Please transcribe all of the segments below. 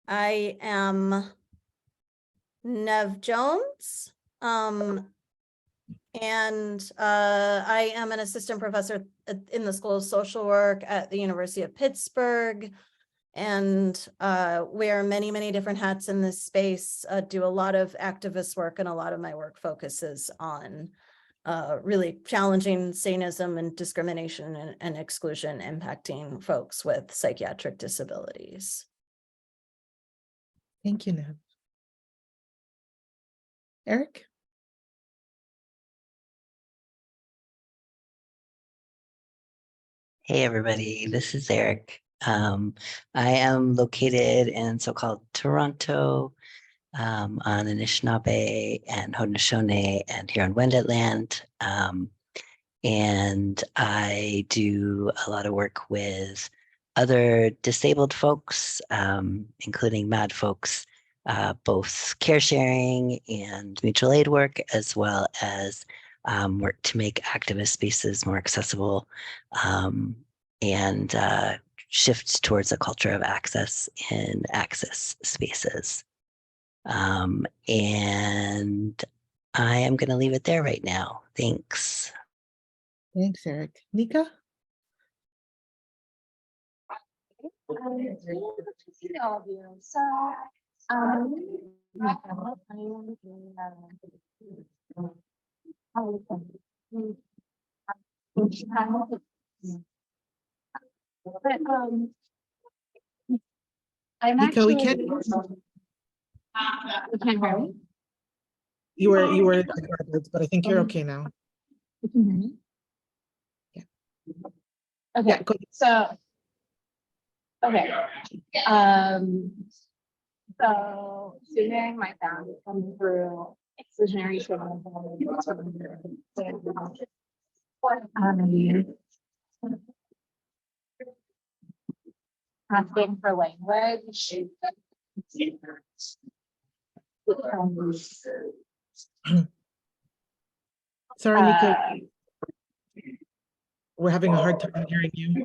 I am Nev Jones, and I am an assistant professor in the School of Social Work at the University of Pittsburgh, and wear many, many different hats in this space, do a lot of activist work, and a lot of my work focuses on really challenging Sanism and discrimination and exclusion impacting folks with psychiatric disabilities. Thank you, Nev. Eric? Hey everybody, this is Eric. I am located in so-called Toronto, on Anishinaabe and Haudenosaunee and Huron-Wendat land. And I do a lot of work with other disabled folks, including MAD folks, both care sharing and mutual aid work, as well as work to make activist spaces more accessible, and shift towards a culture of access in access spaces. And I am going to leave it there right now. Thanks. Thanks, Eric. Nika? Nika, we can't. You were but I think you're okay now. You can hear me? Yeah. Okay. Yeah, go ahead. So student my family coming through exclusionary treatment, asking for language. Sorry, Nika. We're having a hard time hearing you.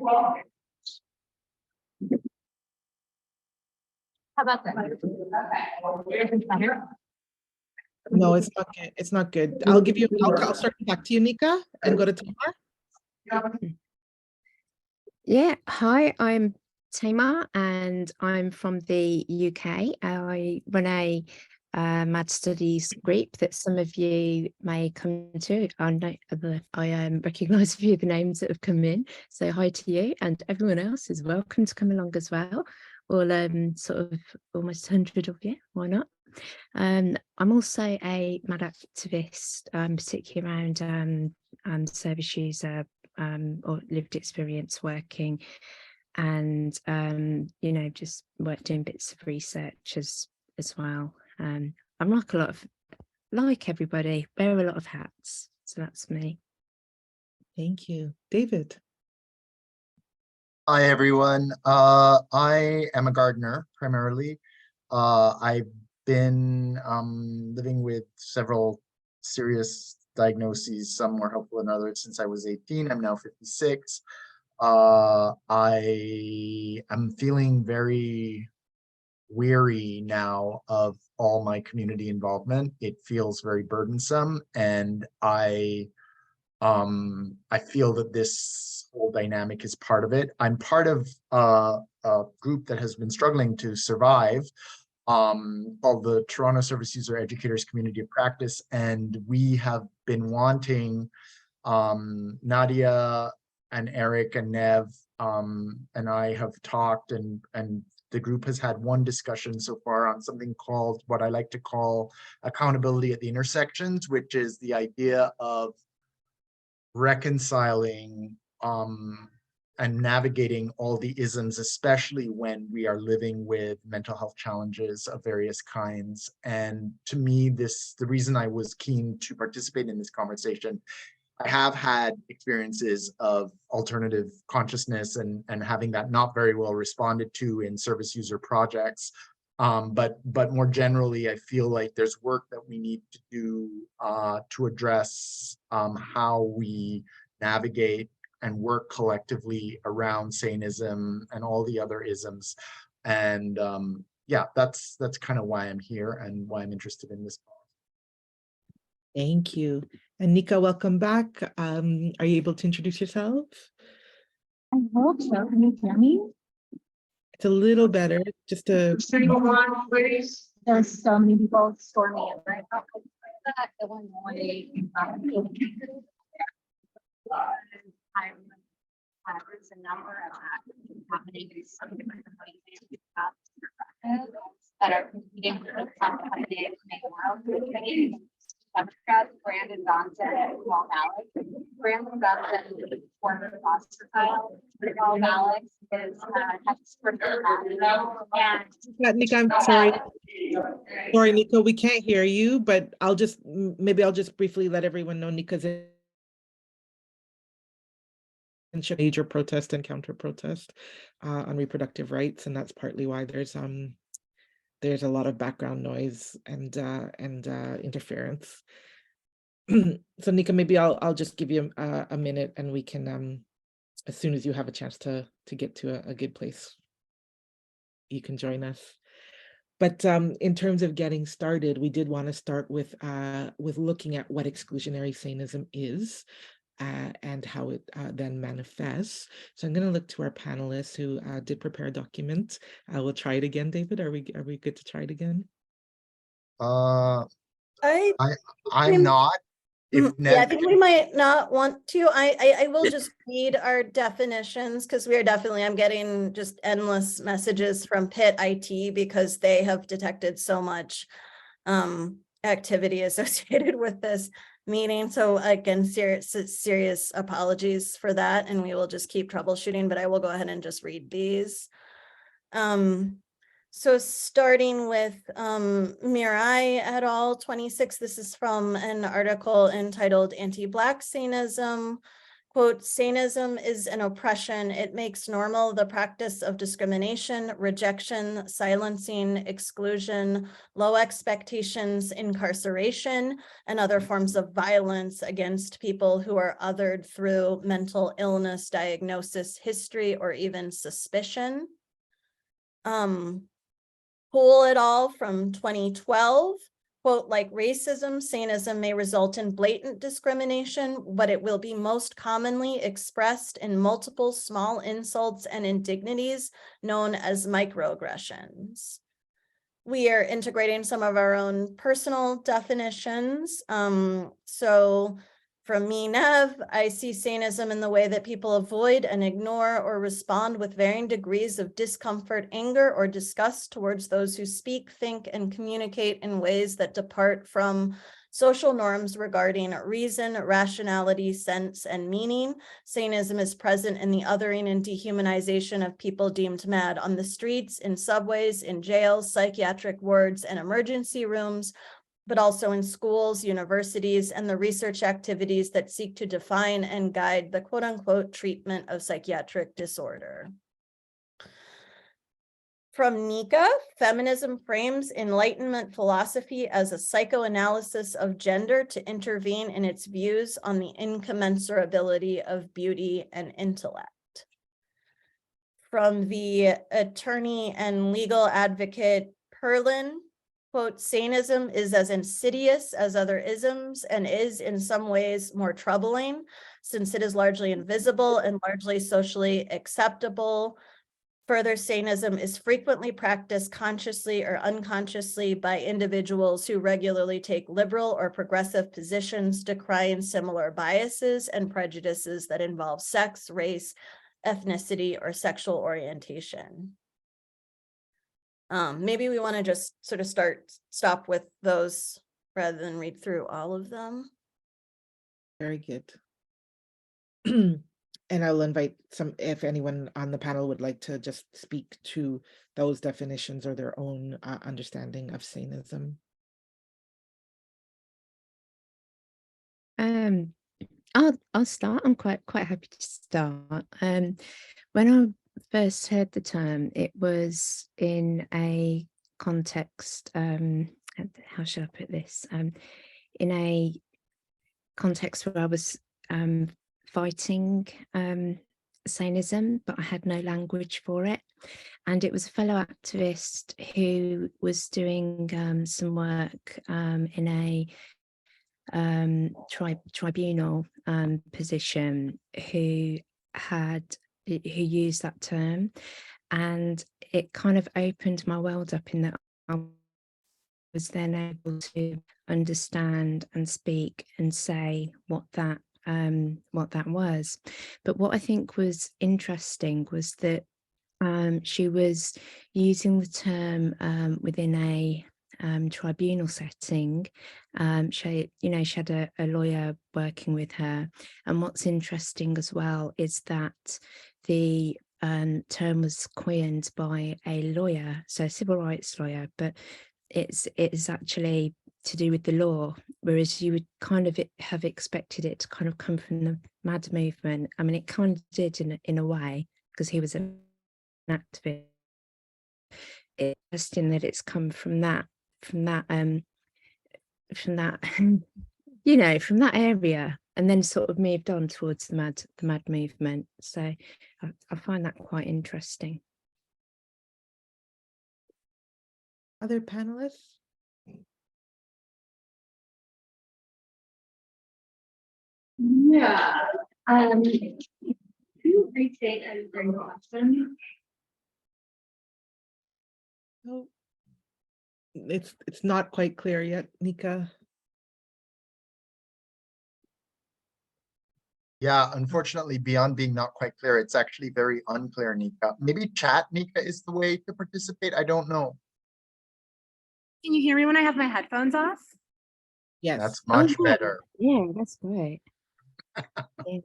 How about that? No, it's not good. It's not good. I'll start back to you, Nika, and go to Tamar. Yeah, hi, I'm Tamar and I'm from the UK. I run a MAD studies group that some of you may come to. I recognise a few of the names that have come in. So hi to you, and everyone else is welcome to come along as well. All sort of almost 100 of you, why not? I'm also a MAD activist, particularly around service user or lived experience working, and you know, just doing bits of research as well. I'm like everybody, wear a lot of hats, so that's me. Thank you. David? Hi, everyone. I am a gardener, primarily. I've been living with several serious diagnoses, some more helpful than others, since I was 18. I'm now 56. I am feeling very weary now of all my community involvement. It feels very burdensome, and I feel that this whole dynamic is part of it. I'm part of a group that has been struggling to survive, called the Toronto Service User Educators Community of Practice, and we have been wanting, Nadia and Eric and Nev and I have talked, and the group has had one discussion so far on something called, what I like to call, accountability at the intersections, which is the idea of reconciling and navigating all the isms, especially when we are living with mental health challenges of various kinds. And to me, the reason I was keen to participate in this conversation, I have had experiences of alternative consciousness and having that not very well responded to in service user projects. But more generally, I feel like there's work that we need to do to address how we navigate and work collectively around sanism and all the other isms. And yeah, that's kind of why I'm here and why I'm interested in this. Thank you. And Nika, welcome back. Are you able to introduce yourself? I hope so. Can you hear me? It's a little better, just to. There's so many people storming it right now. Illinois. There's a number of happening in some different places that are competing for the competitive world. Democrats, Brandon Johnson and Paul Malik. Brandon Johnson, former foster child. Paul Malik is expert in that. And Nika, I'm sorry. Sorry, Nika, we can't hear you, but maybe I'll just briefly let everyone know Nika's in major protest and counter protest on reproductive rights, and that's partly why there's a lot of background noise and interference. So Nika, maybe I'll just give you a minute, and we can as soon as you have a chance to get to a good place, you can join us. But in terms of getting started, we did want to start with looking at what exclusionary Sanism is and how it then manifests. So I'm going to look to our panelists who did prepare a document. We'll try it again, David. Are we good to try it again? I'm I'm- not. If Yeah, I think we might not want to. I will just read our definitions because I'm getting just endless messages from Pitt IT because they have detected so much activity associated with this meeting. So again, serious apologies for that, and we will just keep troubleshooting, but I will go ahead and just read these. So starting with Meerai et al. 26, this is from an article entitled Anti-Black Sanism. Quote, Sanism is an oppression. It makes normal the practice of discrimination, rejection, silencing, exclusion, low expectations, incarceration, and other forms of violence against people who are othered through mental illness, diagnosis, history, or even suspicion. Poole et al. From 2012, quote, like racism, Sanism may result in blatant discrimination, but it will be most commonly expressed in multiple small insults and indignities known as microaggressions. We are integrating some of our own personal definitions. So from me, Nev, I see Sanism in the way that people avoid and ignore or respond with varying degrees of discomfort, anger, or disgust towards those who speak, think, and communicate in ways that depart from social norms regarding reason, rationality, sense, and meaning. Sanism is present in the othering and dehumanization of people deemed mad on the streets, in subways, in jails, psychiatric wards, and emergency rooms, but also in schools, universities, and the research activities that seek to define and guide the quote-unquote treatment of psychiatric disorder. From Nika, feminism frames Enlightenment philosophy as a psychoanalysis of gender to intervene in its views on the incommensurability of beauty and intellect. From the attorney and legal advocate Perlin, quote, Sanism is as insidious as other isms and is in some ways more troubling since it is largely invisible and largely socially acceptable. Further, Sanism is frequently practiced consciously or unconsciously by individuals who regularly take liberal or progressive positions decrying similar biases and prejudices that involve sex, race, ethnicity, or sexual orientation. Maybe we want to just sort of stop with those rather than read through all of them. Very good. And I'll invite if anyone on the panel would like to just speak to those definitions or their own understanding of Sanism. I'll start. I'm quite happy to start. When I first heard the term, it was in a context, how should I put this? In a context where I was fighting Sanism, but I had no language for it. And it was a fellow activist who was doing some work in a tribunal position who used that term, and it kind of opened my world up in that I was then able to understand and speak and say what that was. But what I think was interesting was that she was using the term within a tribunal setting. She had a lawyer working with her, and what's interesting as well is that the term was coined by a lawyer, so a civil rights lawyer, but it's actually to do with the law, whereas you would kind of have expected it to kind of come from the MAD movement. I mean, it kind of did in a way, because he was an activist. It's interesting that it's come from that you know, from that area, and then sort of moved on towards the MAD movement. So I find that quite interesting. Other panelists? Yeah. Can you restate your question? No, it's not quite clear yet, Nika. Yeah, unfortunately, beyond being not quite clear, it's actually very unclear, Nika. Maybe chat, Nika, is the way to participate. I don't know. Can you hear me when I have my headphones off? Yes. That's much yeah. better. Yeah, that's great. Yeah.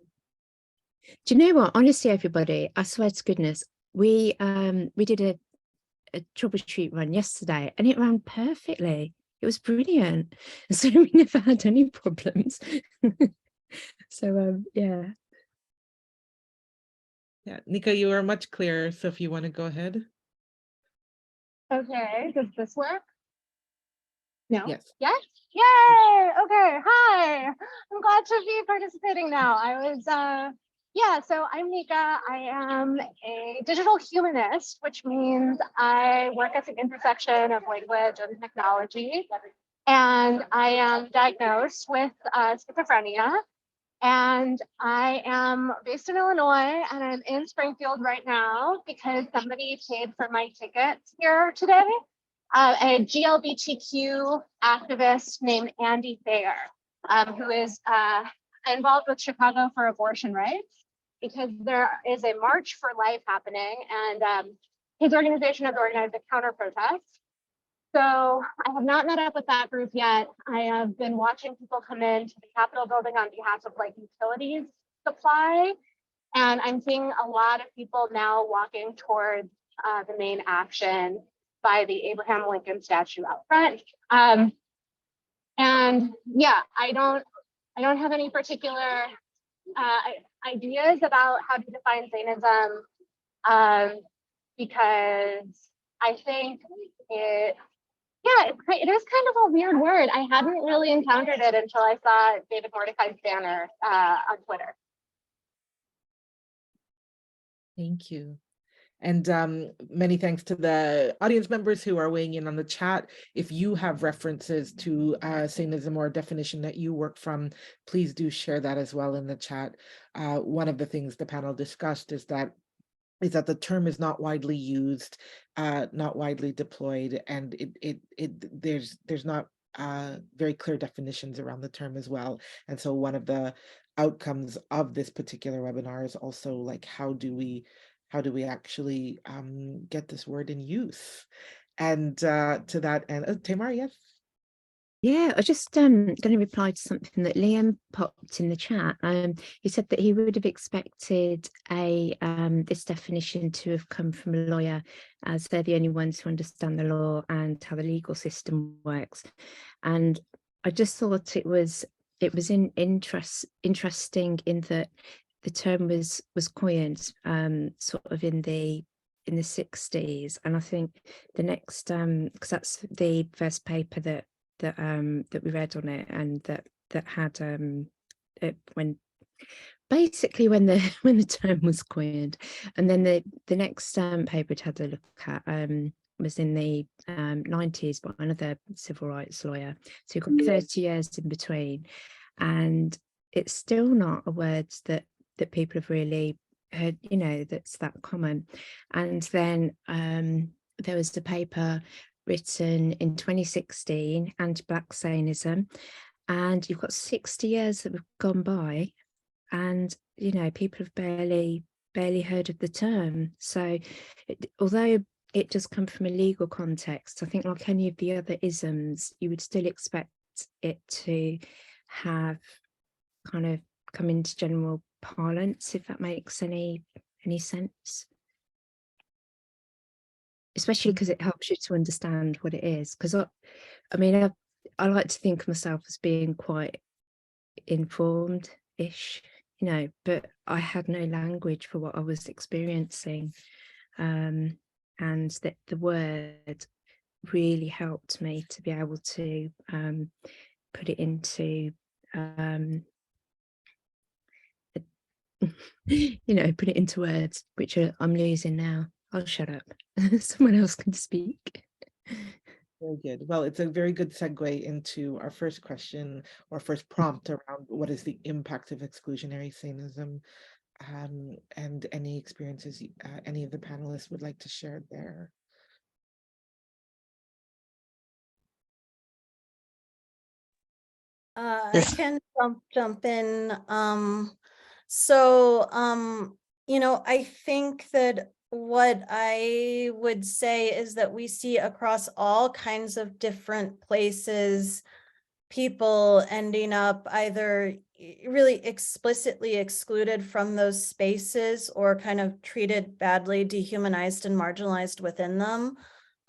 Do you know what? Honestly, everybody, I swear to goodness, we did a troubleshoot run yesterday, and it ran perfectly. It was brilliant. So we never had any problems. So yeah. Yeah, Nika, you are much clearer. So if you want to go ahead. Okay, does this work? No? Yes. Yes? Yay! Okay, hi! I'm glad to be participating now. Yeah, so I'm Nika. I am a digital humanist, which means I work at the intersection of language and technology. And I am diagnosed with schizophrenia. And I am based in Illinois, and I'm in Springfield right now because somebody paid for my tickets here today. A GLBTQ activist named Andy Thayer, who is involved with Chicago for abortion rights, because there is a March for Life happening, and his organization has organized a counter protest. So I have not met up with that group yet. I have been watching people come into the Capitol building on behalf of like utilities supply. And I'm seeing a lot of people now walking towards the main action by the Abraham Lincoln statue out front. And yeah, I don't have any particular ideas about how to define Zionism, because I think it is kind of a weird word. I hadn't really encountered it until I saw David Mordecai's banner on Twitter. Thank you. And many thanks to the audience members who are weighing in on the chat. If you have references to Satanism or a definition that you work from, please do share that as well in the chat. One of the things the panel discussed is that the term is not widely used, not widely deployed, and there's not very clear definitions around the term as well. And so one of the outcomes of this particular webinar is also like, how do we actually get this word in use? And to that end, Tamar, yes? Yeah, I was just going to reply to something that Liam popped in the chat. He said that he would have expected this definition to have come from a lawyer, as they're the only ones who understand the law and how the legal system works. And I just thought it was interesting in that the term was coined sort of in the 60s, and I think the next because that's the first paper that we read on it, and that had it when basically when the when the term was coined, and then the next paper it had a look at was in the 90s by another civil rights lawyer. So you've got 30 years in between, and it's still not a word that people have really heard, you know, that's that common. And then there was the paper written in 2016, Anti-Black Sanism, and you've got 60 years that have gone by, and you know, people have barely heard of the term. So although it does come from a legal context, I think like any of the other isms, you would still expect it to have kind of come into general parlance, if that makes any sense. Especially because it helps you to understand what it is. Because I mean, I like to think of myself as being quite informed-ish, you know, but I had no language for what I was experiencing, and that the word really helped me to be able to put it into you know, put it into words, which I'm losing now. I'll shut up. Someone else can speak. Very good. Well, it's a very good segue into our first question or first prompt around what is the impact of exclusionary sanism, and any experiences any of the panelists would like to share there. I can jump in. You know, I think that what I would say is that we see across all kinds of different places people ending up either really explicitly excluded from those spaces or kind of treated badly, dehumanized and marginalized within them.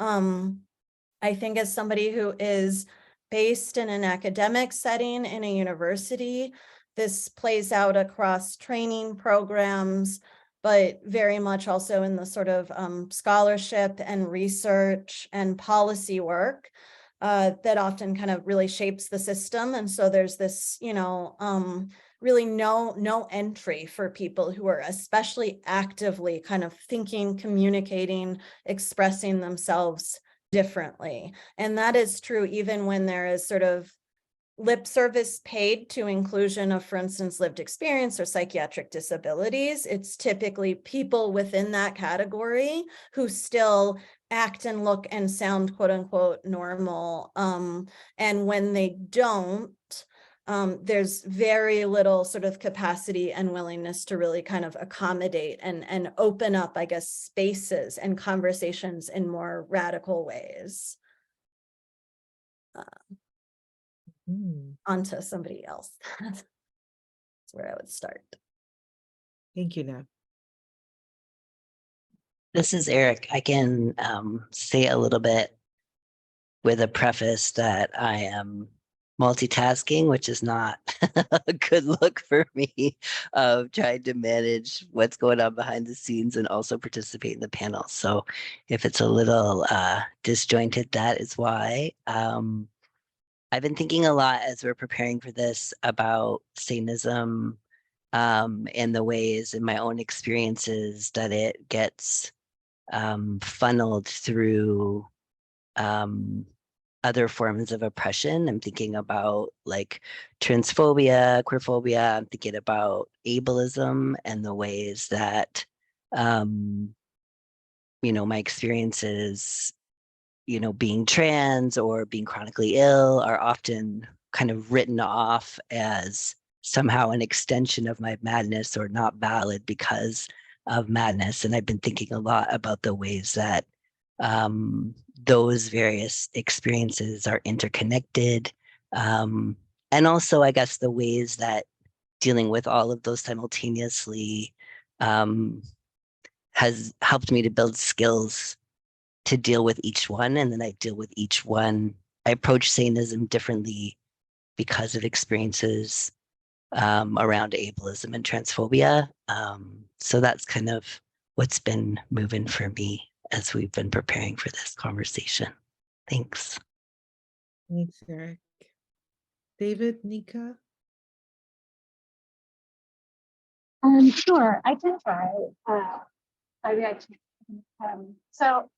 I think as somebody who is based in an academic setting in a university, this plays out across training programs, but very much also in the sort of scholarship and research and policy work that often kind of really shapes the system. And so there's this, you know, really no entry for people who are especially actively kind of thinking, communicating, expressing themselves differently. And that is true even when there is sort of lip service paid to inclusion of, for instance, lived experience or psychiatric disabilities. It's typically people within that category who still act and look and sound quote unquote normal. And when they don't, there's very little sort of capacity and willingness to really kind of accommodate and open up, I guess, spaces and conversations in more radical ways. Onto somebody else. That's where I would start. Thank you, Nat. This is Eric. I can say a little bit with a preface that I am multitasking, which is not a good look for me, of trying to manage what's going on behind the scenes and also participate in the panel. So if it's a little disjointed, that is why. I've been thinking a lot as we're preparing for this about sanism and the ways in my own experiences that it gets funneled through other forms of oppression. I'm thinking about like transphobia, queerphobia. I'm thinking about ableism and the ways that, you know, my experiences, you know, being trans or being chronically ill are often kind of written off as somehow an extension of my madness or not valid because of madness. And I've been thinking a lot about the ways that those various experiences are interconnected. And also, I guess, the ways that dealing with all of those simultaneously has helped me to build skills to deal with each one. And then I deal with each one. I approach sanism differently because of experiences around ableism and transphobia. So that's kind of what's been moving for me as we've been preparing for this conversation. Thanks. Thanks, Eric. David, Nika? Sure, I can try. Maybe I can. So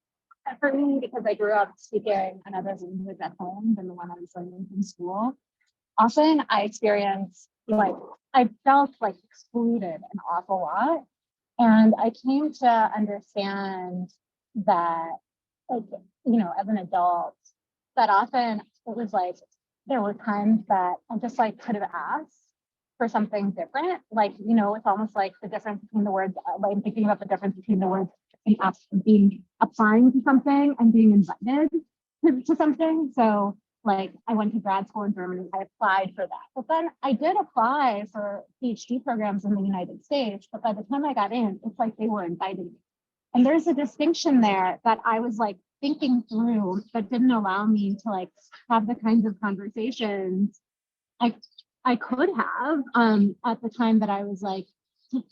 for me, because I grew up speaking another language at home than the one I was learning in school, often I experienced like I felt like excluded an awful lot. And I came to understand that, like, as an adult, that often it was like there were times that I just like could have asked for something different. Like, it's almost like the difference between the words, like I'm thinking about the difference between the words being applying to something and being invited to something. So like I went to grad school in Germany, I applied for that. But then I did apply for PhD programs in the United States, but by the time I got in, it's like they were inviting me. And there's a distinction there that I was like thinking through that didn't allow me to like have the kinds of conversations I could have at the time that I was like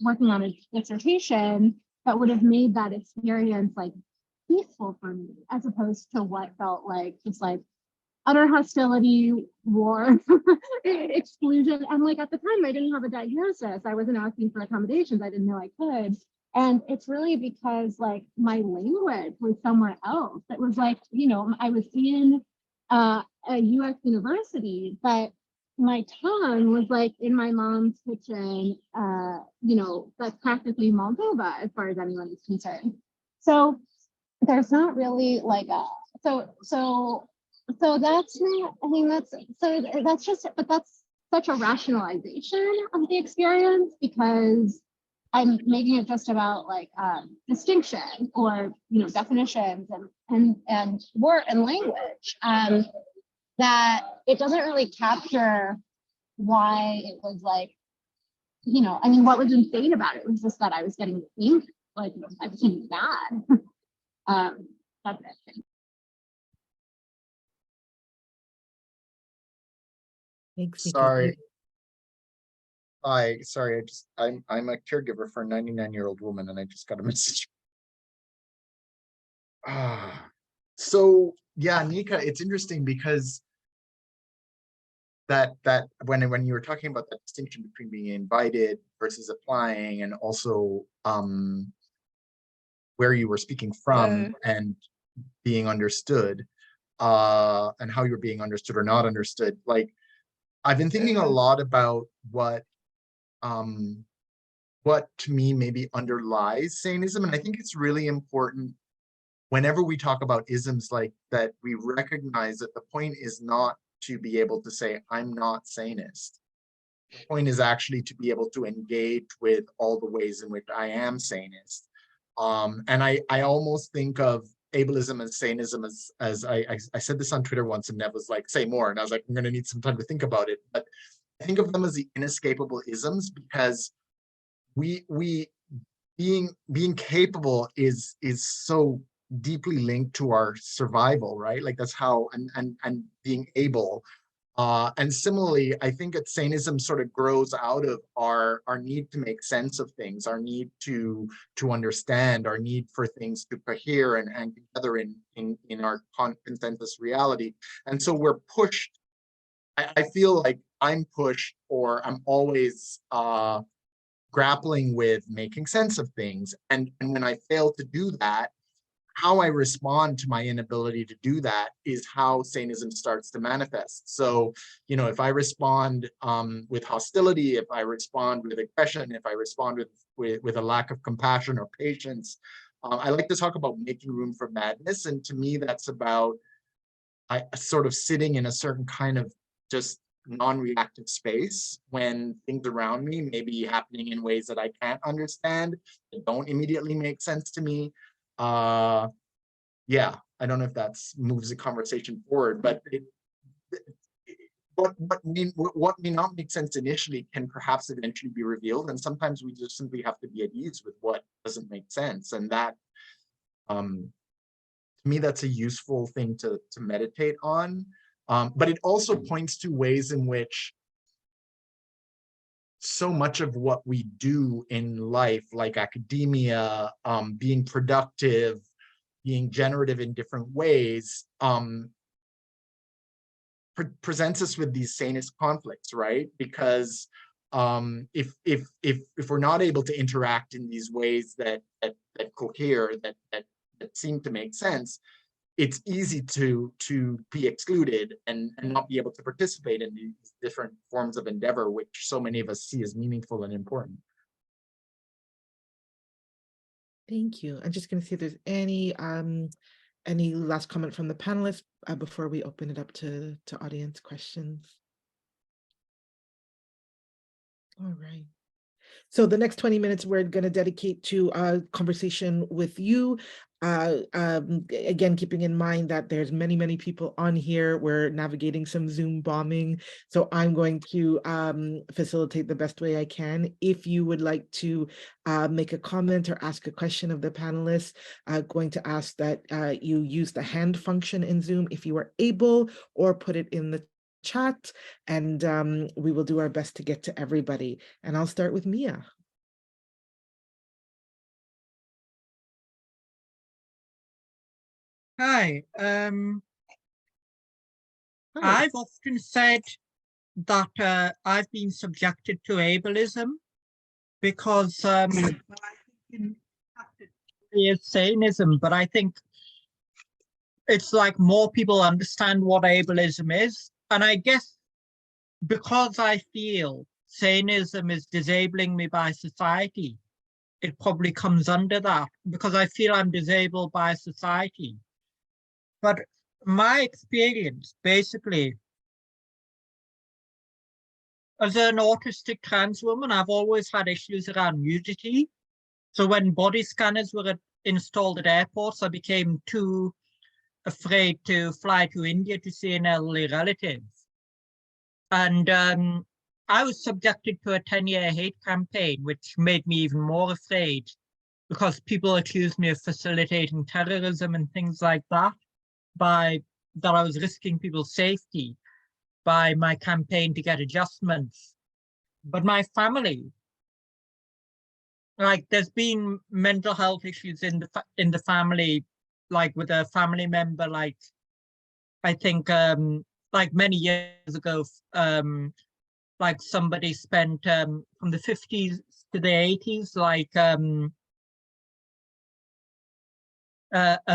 working on a dissertation that would have made that experience like peaceful for me, as opposed to what felt like just like utter hostility, war, exclusion. And like at the time, I didn't have a diagnosis. I wasn't asking for accommodations. I didn't know I could. And it's really because like my language was somewhere else. It was like, I was in a US university, but my tongue was like in my mom's kitchen, that's practically Moldova as far as anyone is concerned. So there's not really like a, so that's not, that's just, but that's such a rationalization of the experience because I'm making it just about like distinction or, definitions and word and language, that it doesn't really capture why it was like, what was insane about it was just that I was getting angry, like I was getting mad. That's it. Thanks, Mika. Sorry. Sorry, I'm a caregiver for a 99-year-old woman and I just got a message. So yeah, Nika, it's interesting because that when you were talking about that distinction between being invited versus applying, and also where you were speaking from and being understood, and how you're being understood or not understood, like I've been thinking a lot about what to me maybe underlies Sanism, and I think it's really important whenever we talk about isms like that, we recognize that the point is not to be able to say, I'm not sanist. The point is actually to be able to engage with all the ways in which I am sanist. And I almost think of ableism and sanism as I said this on Twitter once, and Nev was like, say more. And I was like, I'm going to need some time to think about it. But I think of them as the inescapable isms because being capable is so deeply linked to our survival, right? Like that's how, and being able. And similarly, I think that sanism sort of grows out of our need to make sense of things, our need to understand, our need for things to cohere and hang together in our consensus reality. And so we're pushed. I feel like I'm pushed, or I'm always grappling with making sense of things. And when I fail to do that, how I respond to my inability to do that is how sanism starts to manifest. So, if I respond with hostility, if I respond with aggression, if I respond with a lack of compassion or patience, I like to talk about making room for madness. And to me, that's about sort of sitting in a certain kind of just non-reactive space when things around me may be happening in ways that I can't understand, that don't immediately make sense to me. Yeah, I don't know if that moves the conversation forward, but what may not make sense initially can perhaps eventually be revealed, and sometimes we just simply have to be at ease with what doesn't make sense, and that, to me, that's a useful thing to meditate on. But it also points to ways in which so much of what we do in life, like academia, being productive, being generative in different ways, presents us with these sanist conflicts, right? Because if we're not able to interact in these ways that cohere, that seem to make sense, it's easy to be excluded and not be able to participate in these different forms of endeavor, which so many of us see as meaningful and important. Thank you. I'm just going to see if there's any last comment from the panelists before we open it up to audience questions. All right. So the next 20 minutes we're going to dedicate to a conversation with you. Again, keeping in mind that there's many people on here. We're navigating some Zoom bombing. So I'm going to facilitate the best way I can. If you would like to make a comment or ask a question of the panelists, going to ask that you use the hand function in Zoom if you are able, or put it in the chat, and we will do our best to get to everybody. And I'll start with Mia. Hi. Hi. I've often said that I've been subjected to ableism because I think is Sanism, but I think it's like more people understand what ableism is. And I guess because I feel Sanism is disabling me by society, it probably comes under that, because I feel I'm disabled by society. But my experience, basically, as an autistic trans woman, I've always had issues around nudity. So when body scanners were installed at airports, I became too afraid to fly to India to see an elderly relative. And I was subjected to a 10-year hate campaign, which made me even more afraid, because people accused me of facilitating terrorism and things like that, that I was risking people's safety by my campaign to get adjustments. But my family, like, there's been mental health issues in the family, like with a family member, like, I think like many years ago, like somebody spent from the 50s to the 80s, like a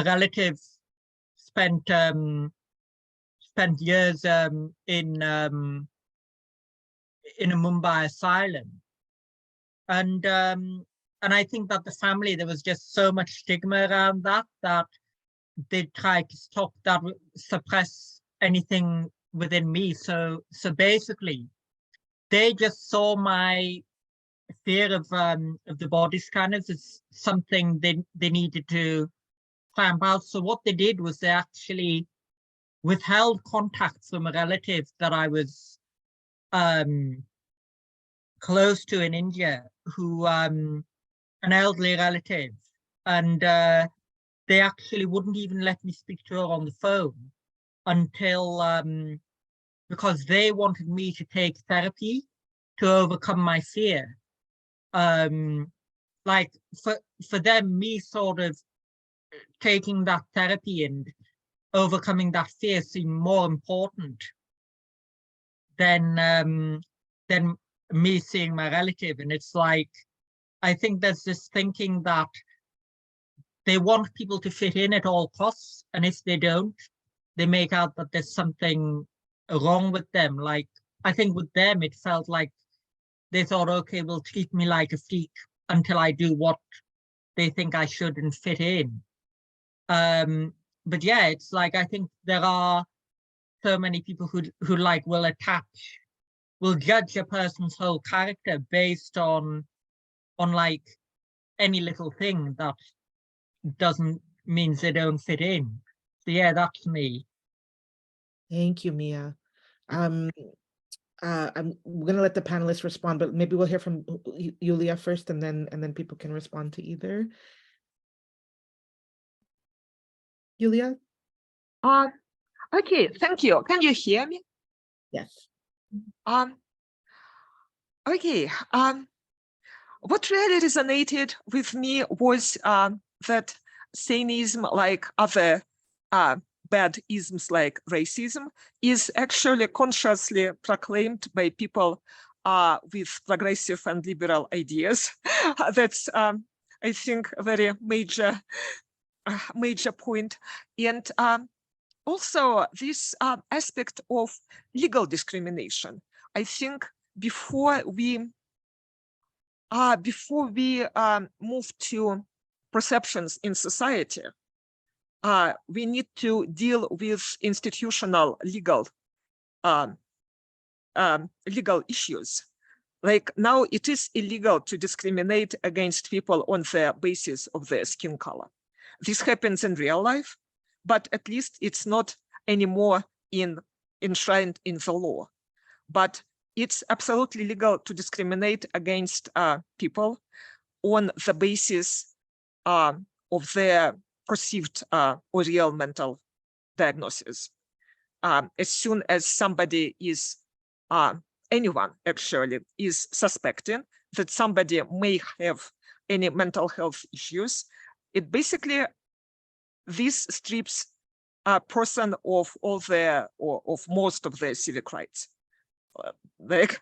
relative spent years in a Mumbai asylum, and I think that the family, there was just so much stigma around that they tried to stop that, suppress anything within me. So basically, they just saw my fear of the body scanners as something they needed to clamp out. So what they did was they actually withheld contact from a relative that I was close to in India, who an elderly relative, and they actually wouldn't even let me speak to her on the phone until because they wanted me to take therapy to overcome my fear. Like for them, me sort of taking that therapy and overcoming that fear seemed more important than me seeing my relative. And it's like, I think there's this thinking that they want people to fit in at all costs, and if they don't, they make out that there's something wrong with them. Like, I think with them, it felt like they thought, okay, well, treat me like a freak until I do what they think I should and fit in. But yeah, it's like, I think there are so many people who like will judge a person's whole character based on like any little thing that doesn't means they don't fit in. So yeah, that's me. Thank you, Mia. I'm going to let the panelists respond, but maybe we'll hear from Yulia first, and then people can respond to either. Yulia? Okay, thank you. Can you hear me? Yes. Okay. What really resonated with me was that Sanism, like other bad isms like racism, is actually consciously proclaimed by people with progressive and liberal ideas. That's, I think, a very major point. And also this aspect of legal discrimination. I think before we move to perceptions in society, we need to deal with institutional legal issues. Like now it is illegal to discriminate against people on the basis of their skin color. This happens in real life, but at least it's not anymore enshrined in the law. But it's absolutely legal to discriminate against people on the basis of their perceived or real mental diagnosis. As soon as somebody is, anyone actually is suspecting that somebody may have any mental health issues, it basically, this strips a person of all their, or of most of their civic rights. Like,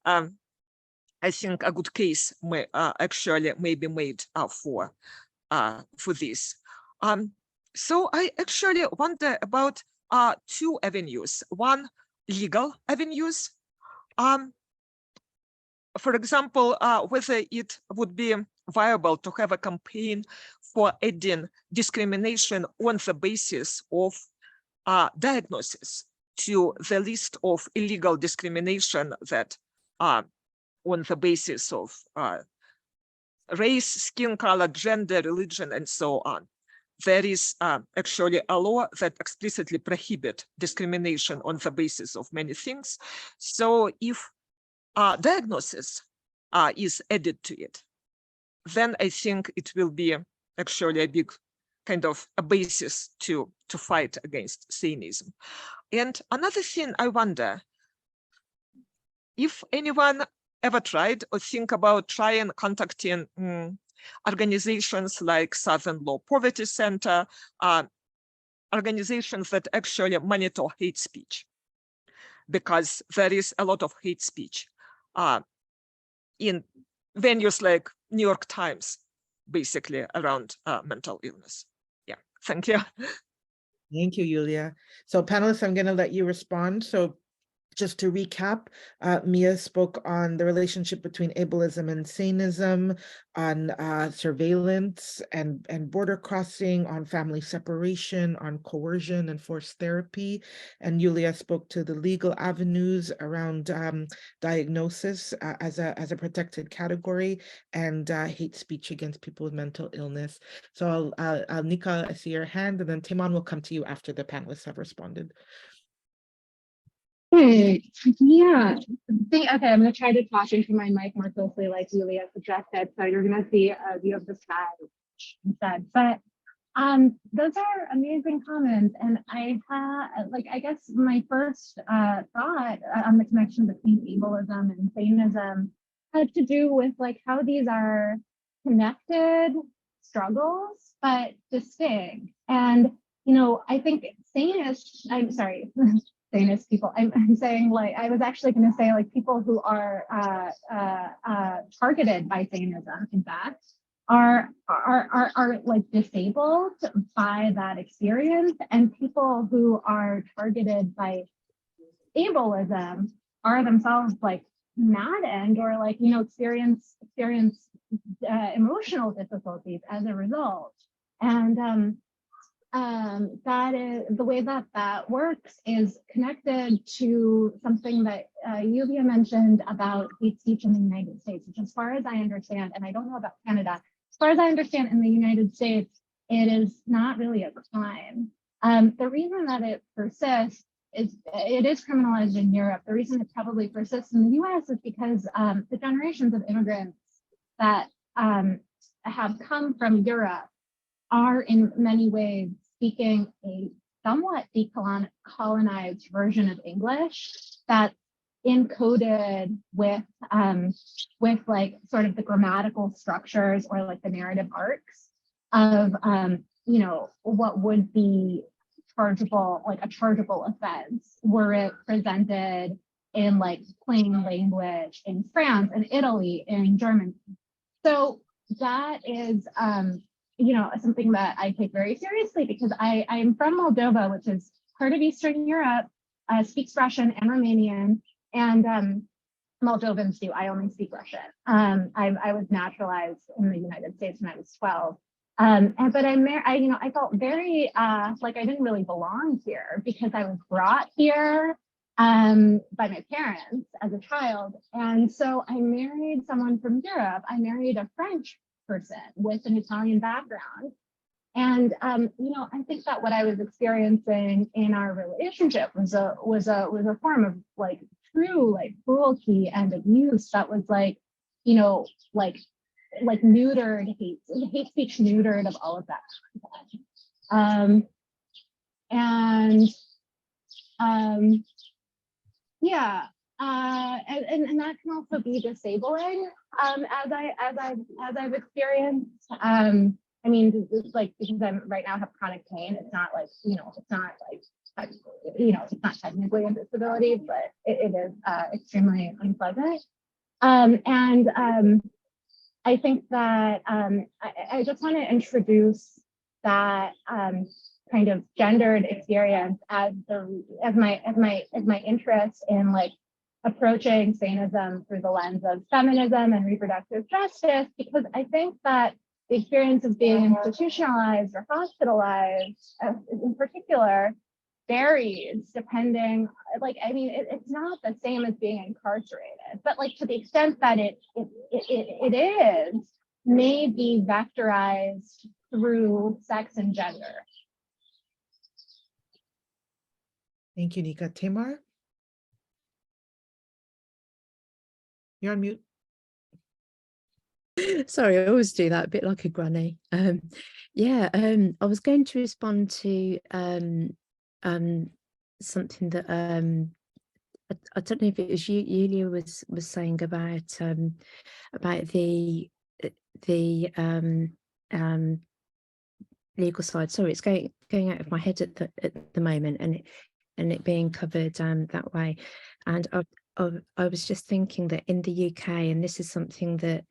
I think a good case may actually may be made for this. So I actually wonder about two avenues. One, legal avenues. For example, whether it would be viable to have a campaign for adding discrimination on the basis of diagnosis to the list of illegal discrimination that on the basis of race, skin color, gender, religion, and so on. There is actually a law that explicitly prohibits discrimination on the basis of many things. So if diagnosis is added to it, then I think it will be actually a big kind of a basis to fight against Sanism. And another thing I wonder, if anyone ever tried or think about trying contacting organizations like Southern Law Poverty Center, organizations that actually monitor hate speech, because there is a lot of hate speech in venues like New York Times, basically around mental illness. Yeah, thank you. Thank you, Yulia. So panelists, I'm going to let you respond. So just to recap, Mia spoke on the relationship between ableism and sanism, on surveillance and border crossing, on family separation, on coercion and forced therapy. And Yulia spoke to the legal avenues around diagnosis as a protected category, and hate speech against people with mental illness. So Nika, I see your hand, and then Timon will come to you after the panelists have responded. Hey, yeah. Okay, I'm gonna try to talk into my mic more closely, like Julia suggested. So you're gonna see a view of the sky instead. But those are amazing comments, and I guess my first thought on the connection between ableism and sanism had to do with like how these are connected struggles but distinct. And you know, I think sanist people. I'm saying, like, I was actually going to say, like, people who are targeted by sanism, in fact, are like disabled by that experience, and people who are targeted by ableism are themselves like maddened or like, you know, experience emotional difficulties as a result. And that is the way that works is connected to something that Yulia mentioned about hate speech in the United States, which, as far as I understand, and I don't know about Canada, as far as I understand, in the United States, it is not really a crime. The reason that it persists is it is criminalized in Europe. The reason it probably persists in the US is because the generations of immigrants that have come from Europe are in many ways speaking a somewhat decolonized version of English that's encoded with like sort of the grammatical structures or like the narrative arcs of you know, what would be chargeable, like a chargeable offense were it presented in like plain language in France and Italy and Germany. So that is, you know, something that I take very seriously because I'm from Moldova, which is part of Eastern Europe, speaks Russian and Romanian, and Moldovans do. I only speak Russian. I was naturalized in the United States when I was 12. But you know, I felt very like I didn't really belong here because I was brought here by my parents as a child. And so I married someone from Europe. I married a French person with an Italian background. And you know, I think that what I was experiencing in our relationship was a form of like true like cruelty and abuse that was like, you know, like neutered hate speech, neutered of all of that content. Yeah, and that can also be disabling, as I've experienced. I mean, like, because I'm right now have chronic pain, it's not like, you know, it's not like, you know, it's not technically a disability, but it is extremely unpleasant. I think that I just want to introduce that kind of gendered experience as my interest in like approaching Sanism through the lens of feminism and reproductive justice, because I think that the experience of being institutionalized or hospitalized in particular varies depending, like, I mean, it's not the same as being incarcerated, but like to the extent that it is, may be vectorized through sex and gender. Thank you, Nika. Tamar? You're on mute. Sorry, I always do that, a bit like a granny. Yeah, I was going to respond to something that I don't know if it was you, Yulia, was saying about the legal side. Sorry, it's going out of my head at the moment, and it being covered that way. And I was just thinking that in the UK, and this is something that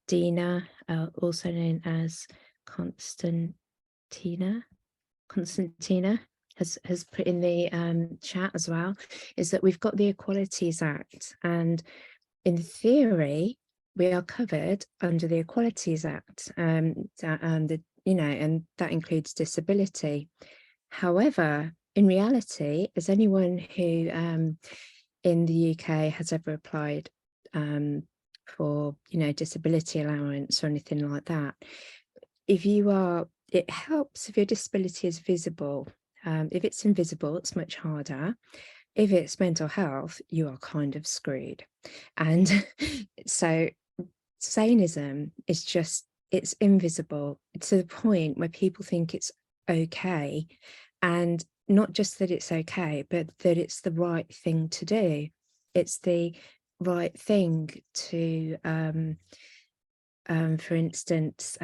Dina, also known as Constantina, has put in the chat as well, is that we've got the Equalities Act, and in theory we are covered under the Equalities Act, and you know, and that includes disability. However, in reality, as anyone who in the UK has ever applied for, you know, disability allowance or anything like that, if you are, it helps if your disability is visible. If it's invisible, it's much harder. If it's mental health, you are kind of screwed. And so sanism is just, it's invisible to the point where people think it's okay. And not just that it's okay, but that it's the right thing to do. It's the right thing to, for instance,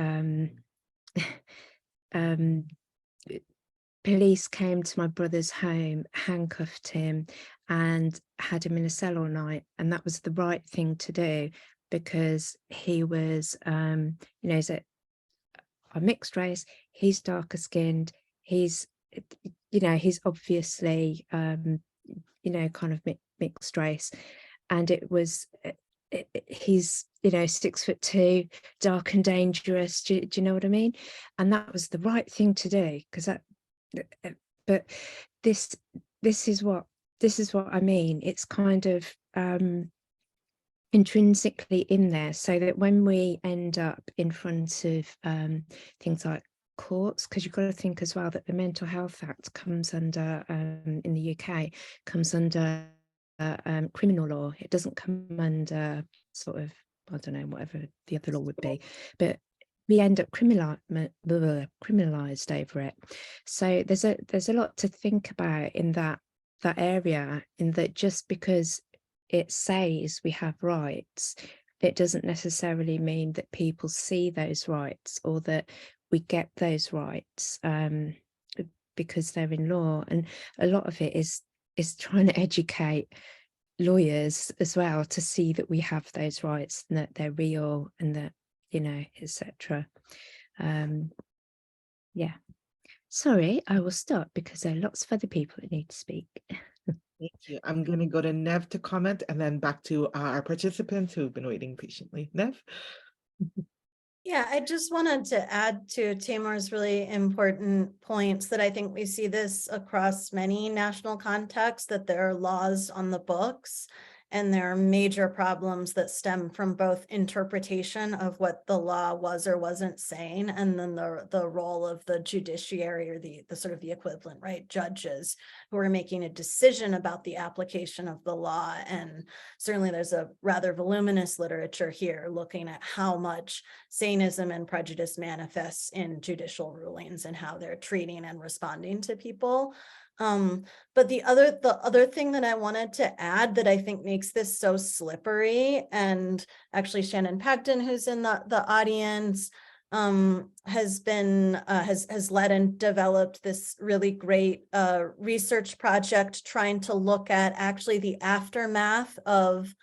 police came to my brother's home, handcuffed him, and had him in a cell all night. And that was the right thing to do because he was, you know, he's a mixed race, he's darker skinned, he's, you know, he's obviously, you know, kind of mixed race. And it was, he's, you know, 6'2", dark and dangerous. Do you know what I mean? And that was the right thing to do, because that, but this is what I mean. It's kind of intrinsically in there, so that when we end up in front of things like courts, because you've got to think as well that the Mental Health Act comes under, in the UK, comes under criminal law. It doesn't come under sort of, I don't know, whatever the other law would be, but we end up criminalized over it. So there's a lot to think about in that area, in that just because it says we have rights, it doesn't necessarily mean that people see those rights or that we get those rights because they're in law. And a lot of it is is trying to educate lawyers as well to see that we have those rights and that they're real and that, you know, etc. Yeah. Sorry, I will stop because there are lots of other people that need to speak. Thank you. I'm going to go to Nev to comment and then back to our participants who have been waiting patiently. Nev? Yeah, I just wanted to add to Tamar's really important points that I think we see this across many national contexts, that there are laws on the books and there are major problems that stem from both interpretation of what the law was or wasn't saying, and then the role of the judiciary or the sort of the equivalent, right? Judges who are making a decision about the application of the law. And certainly there's a rather voluminous literature here looking at how much sanism and prejudice manifests in judicial rulings and how they're treating and responding to people. But the other thing that I wanted to add that I think makes this so slippery, and actually Shannon Pagden, who's in the audience, has led and developed this really great research project trying to look at actually the aftermath of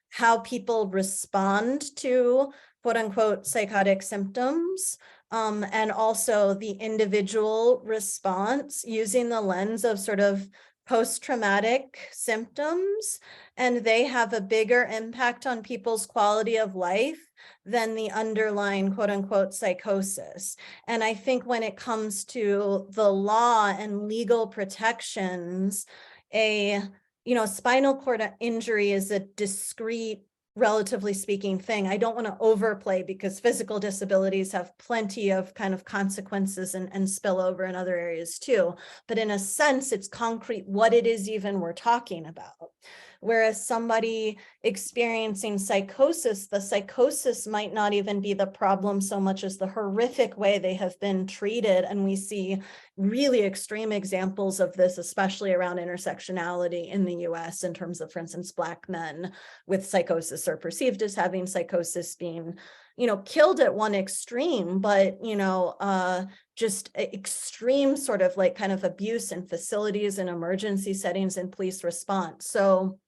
how people respond to quote unquote psychotic symptoms, and also the individual response using the lens of sort of post-traumatic symptoms. And they have a bigger impact on people's quality of life than the underlying quote unquote psychosis. And I think when it comes to the law and legal protections, spinal cord injury is a discrete, relatively speaking, thing. I don't want to overplay because physical disabilities have plenty of kind of consequences and spillover in other areas too. But in a sense, it's concrete what it is even we're talking about. Whereas somebody experiencing psychosis, the psychosis might not even be the problem so much as the horrific way they have been treated. And we see really extreme examples of this, especially around intersectionality in the US in terms of, for instance, Black men with psychosis or perceived as having psychosis being, killed at one extreme, but, just extreme sort of like kind of abuse in facilities and emergency settings and police response. So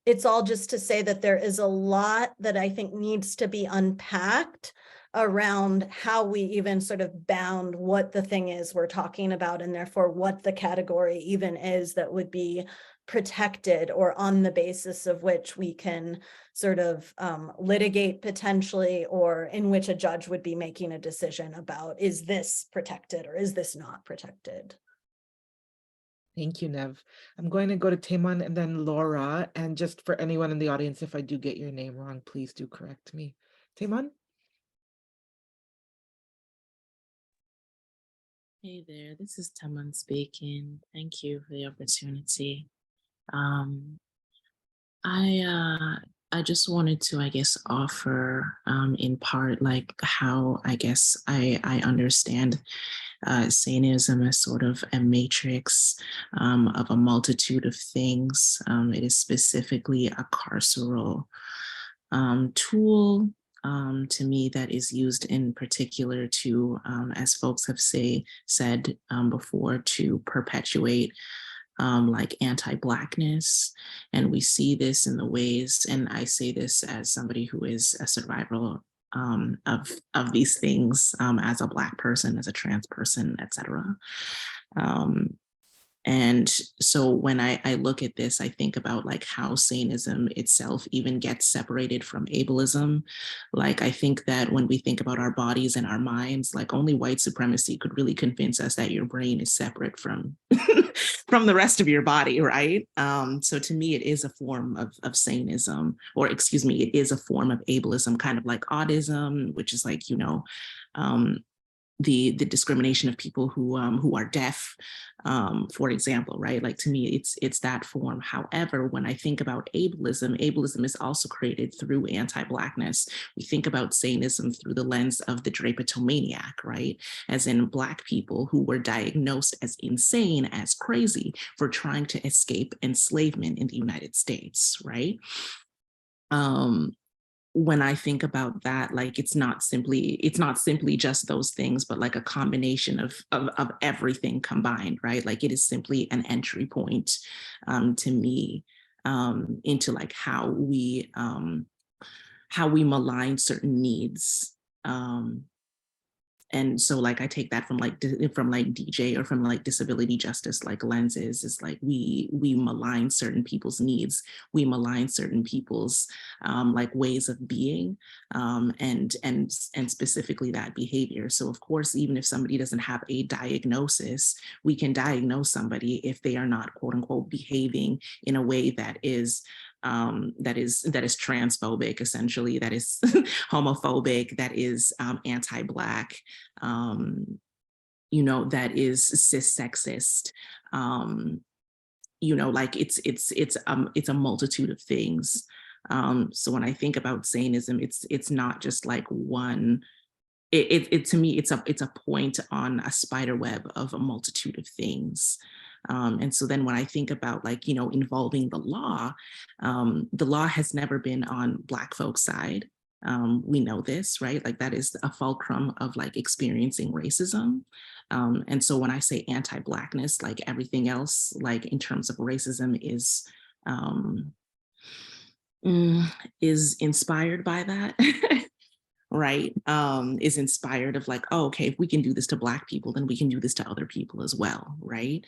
it's all just to say that there is a lot that I think needs to be unpacked around how we even sort of bound what the thing is we're talking about, and therefore what the category even is that would be protected or on the basis of which we can sort of litigate potentially, or in which a judge would be making a decision about, is this protected or is this not protected? Thank you, Nev. I'm going to go to Taman and then Laura. And just for anyone in the audience, if I do get your name wrong, please do correct me. Taman? Hey there, this is Taman speaking. Thank you for the opportunity. I just wanted to, offer in part like how I understand sanism as sort of a matrix of a multitude of things. It is specifically a carceral tool to me that is used in particular to, as folks have said before, to perpetuate like anti-Blackness. And we see this in the ways, and I say this as somebody who is a survivor of these things as a Black person, as a trans person, etc. And so when I look at this, I think about like how sanism itself even gets separated from ableism. Like, I think that when we think about our bodies and our minds, like only white supremacy could really convince us that your brain is separate from, from the rest of your body, right? So to me, it is a form of sanism, or excuse me, it is a form of ableism, kind of like autism, which is like, the discrimination of people who are deaf, for example, right? Like, to me, it's that form. However, when I think about ableism is also created through anti-Blackness. We think about sanism through the lens of the drapetomaniac, right? As in Black people who were diagnosed as insane, as crazy, for trying to escape enslavement in the United States, right? when I think about that, like it's not simply just those things, but like a combination of everything combined, right? Like it is simply an entry point to me into like how we malign certain needs. And so like I take that from like DJ or from like disability justice like lenses, is like we malign certain people's needs, we malign certain people's like ways of being, and specifically that behavior. So of course, even if somebody doesn't have a diagnosis, we can diagnose somebody if they are not quote unquote behaving in a way that is transphobic, essentially, that is homophobic, that is anti-Black, you know, that is cis sexist, you know, like it's a multitude of things. So when I think about saneism, it's not just like one. To me, it's a point on a spider web of a multitude of things. And so then when I think about like, you know, involving the law has never been on Black folks' side. We know this, right? Like that is a fulcrum of like experiencing racism. And so when I say anti-Blackness, like everything else, like in terms of racism is inspired by that. Right, is inspired of like, oh, okay, if we can do this to Black people, then we can do this to other people as well, right?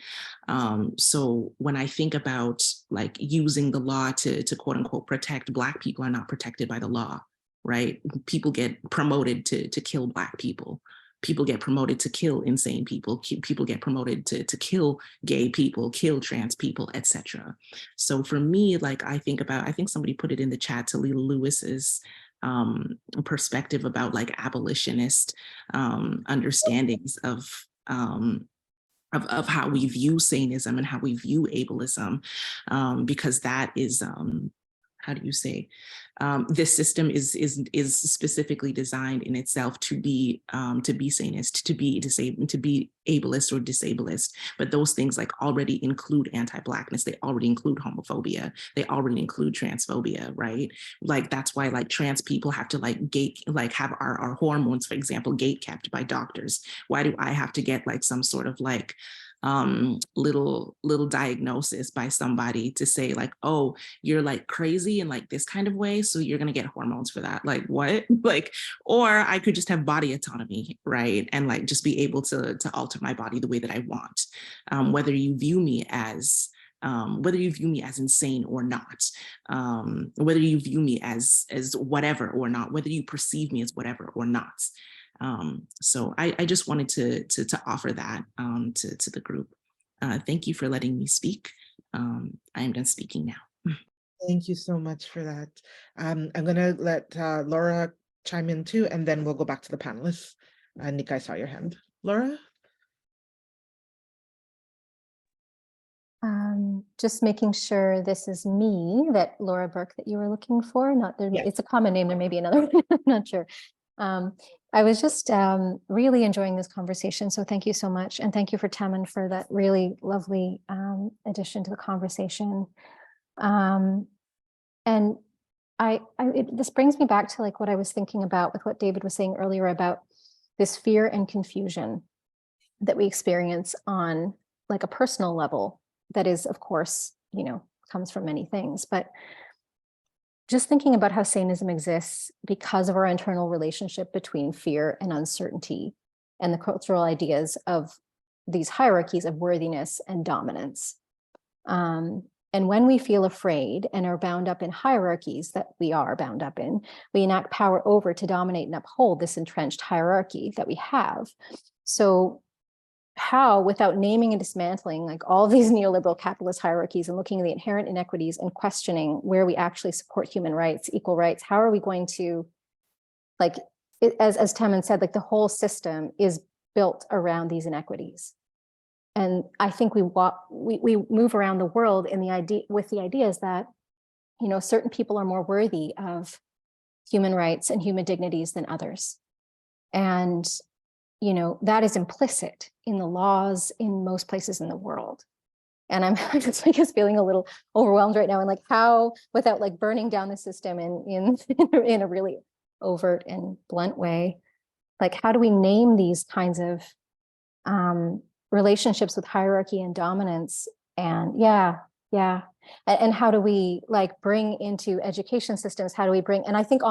So when I think about like using the law to quote unquote protect, Black people are not protected by the law, right? People get promoted to kill Black people. People get promoted to kill insane people. People get promoted to kill gay people, kill trans people, etc. So for me, like I think somebody put it in the chat, to Leila Lewis's perspective about like abolitionist understandings of how we view saneism and how we view ableism, because that is how do you say, this system is specifically designed in itself to be sanist, to be disabled, to be ableist or disableist. But those things like already include anti-Blackness, they already include homophobia, they already include transphobia, right? Like that's why like trans people have to like have our hormones, for example, gate kept by doctors. Why do I have to get like some sort of like little diagnosis by somebody to say like, oh, you're like crazy in like this kind of way, so you're gonna get hormones for that? Like what? Like, or I could just have body autonomy, right? And like just be able to alter my body the way that I want, whether you view me as insane or not, whether you view me as whatever or not, whether you perceive me as whatever or not. So I just wanted to offer that to the group. Thank you for letting me speak. I am done speaking now. Thank you so much for that. I'm gonna let Laura chime in too, and then we'll go back to the panelists. Nick, I saw your hand. Laura? Just making sure this is me, that Laura Burke that you were looking for, not there. Yeah. It's a common name, there may be another one, I'm not sure. I was just really enjoying this conversation, so thank you so much. And thank you for Taman for that really lovely addition to the conversation. And this brings me back to like what I was thinking about with what David was saying earlier about this fear and confusion that we experience on like a personal level. That is, of course, you know, comes from many things, but just thinking about how saneism exists because of our internal relationship between fear and uncertainty and the cultural ideas of these hierarchies of worthiness and dominance. And when we feel afraid and are bound up in hierarchies that we are bound up in, we enact power over to dominate and uphold this entrenched hierarchy that we have. So how, without naming and dismantling like all these neoliberal capitalist hierarchies and looking at the inherent inequities and questioning where we actually support human rights, equal rights, how are we going to, like, as Taman said, like the whole system is built around these inequities. And I think we move around the world in the idea with the ideas that, you know, certain people are more worthy of human rights and human dignities than others. And you know, that is implicit in the laws in most places in the world. And I'm just, I guess, feeling a little overwhelmed right now, and like how, without like burning down the system in a really overt and blunt way, like how do we name these kinds of relationships with hierarchy and dominance? And and how do we like bring into education systems, how do we bring, and I think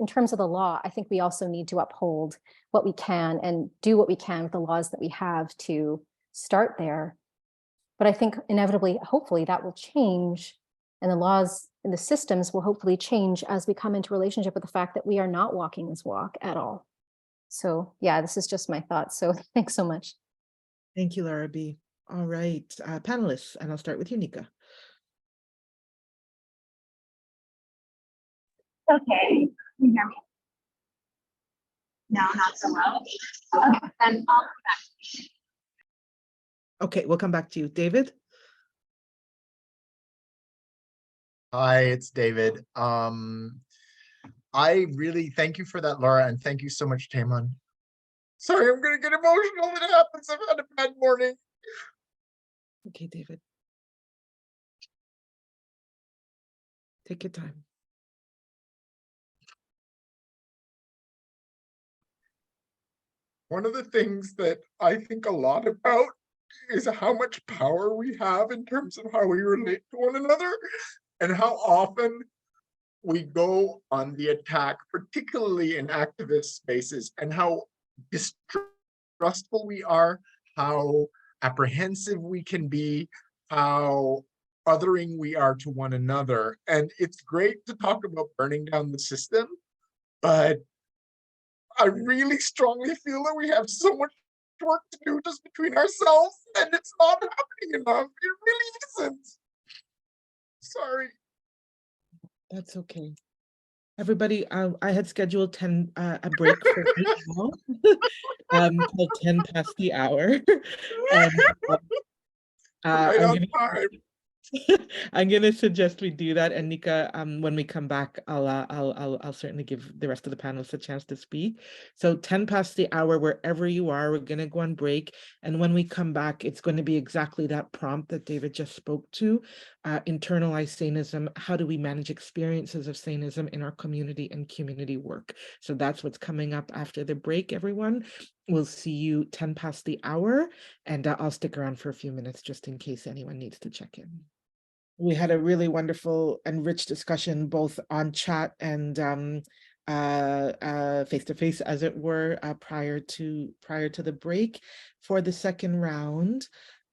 in terms of the law, I think we also need to uphold what we can and do what we can with the laws that we have to start there. But I think inevitably, hopefully that will change, and the laws and the systems will hopefully change as we come into relationship with the fact that we are not walking this walk at all. So yeah, this is just my thoughts. So thanks so much. Thank you, Laura B. All right, panelists, and I'll start with you, Nika. Okay, can you hear me? No, not so well. Okay, then I'll come back to you. Okay, we'll come back to you. David? Hi, it's David. I really thank you for that, Laura, and thank you so much, Taeman. Sorry, I'm gonna get emotional when it happens. I've had a bad morning. Okay, David. Take your time. One of the things that I think a lot about is how much power we have in terms of how we relate to one another, and how often we go on the attack, particularly in activist spaces, and how distrustful we are, how apprehensive we can be, how othering we are to one another. And it's great to talk about burning down the system, but I really strongly feel that we have so much work to do just between ourselves, and it's not happening enough. It really isn't. Sorry. That's okay. Everybody, I had scheduled a break for right now, called 10 past the hour. And Right on time. I'm gonna suggest we do that, and Nika, when we come back, I'll certainly give the rest of the panelists a chance to speak. So 10 past the hour, wherever you are, we're gonna go on break, and when we come back, it's going to be exactly that prompt that David just spoke to. Internalized sanism. How do we manage experiences of sanism in our community and community work? So that's what's coming up after the break, everyone. We'll see you 10 past the hour, and I'll stick around for a few minutes just in case anyone needs to check in. We had a really wonderful and rich discussion, both on chat and face-to-face, as it were, prior to the break. For the second round,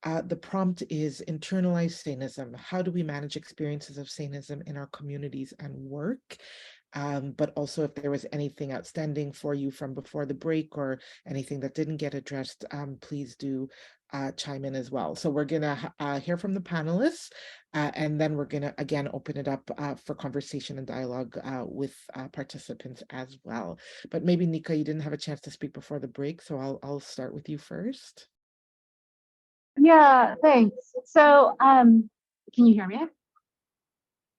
the prompt is internalized sanism. How do we manage experiences of sanism in our communities and work? But also, if there was anything outstanding for you from before the break or anything that didn't get addressed, please do chime in as well. So we're gonna hear from the panelists, and then we're gonna again open it up for conversation and dialogue with participants as well. But maybe Nika, you didn't have a chance to speak before the break, so I'll start with you first. Yeah, thanks. So, can you hear me?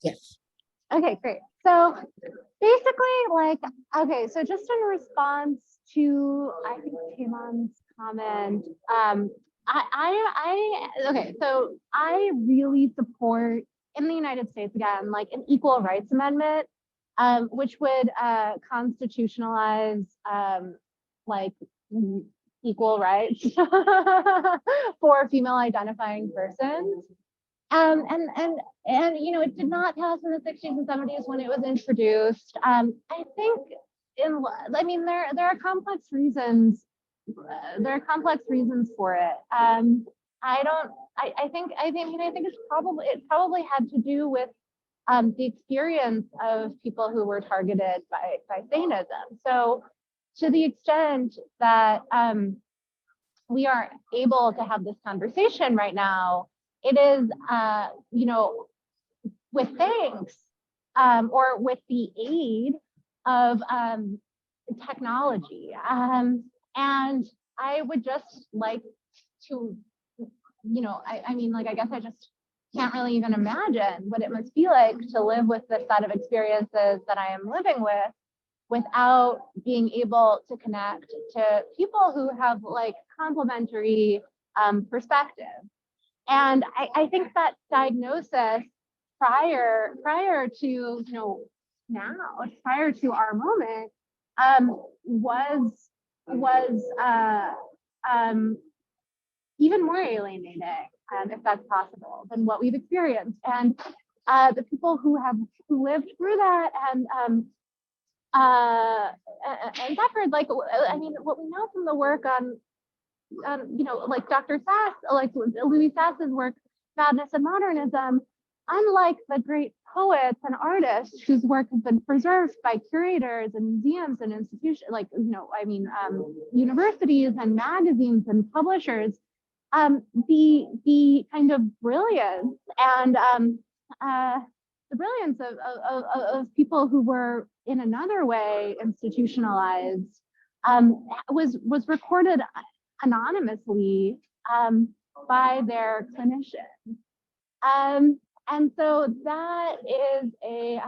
Yes. Okay, great. So basically, like, okay, so just in response to, I think, Taeman's comment, okay, so I really support in the United States, again, like an equal rights amendment, which would constitutionalize like equal rights for female identifying persons. And you know, it did not pass in the 60s and 70s when it was introduced. I think I mean, there are complex reasons. There are complex reasons for it. I think it probably had to do with the experience of people who were targeted by sanism. So to the extent that we are able to have this conversation right now, it is, you know, with thanks or with the aid of technology. And I would just like to, you know, I mean, like, I guess I just can't really even imagine what it must be like to live with this set of experiences that I am living with without being able to connect to people who have like complementary perspectives. And I think that diagnosis prior to, prior to our moment, was even more alienating, if that's possible, than what we've experienced. And the people who lived through that and suffered, like, I mean, what we know from the work on like Dr. Sass, like Louis Sass's work, Madness and Modernism, unlike the great poets and artists whose work has been preserved by curators and museums and institutions, like, universities and magazines and publishers, the kind of brilliance and the brilliance of people who were in another way institutionalized was recorded anonymously by their clinicians. And so that is a,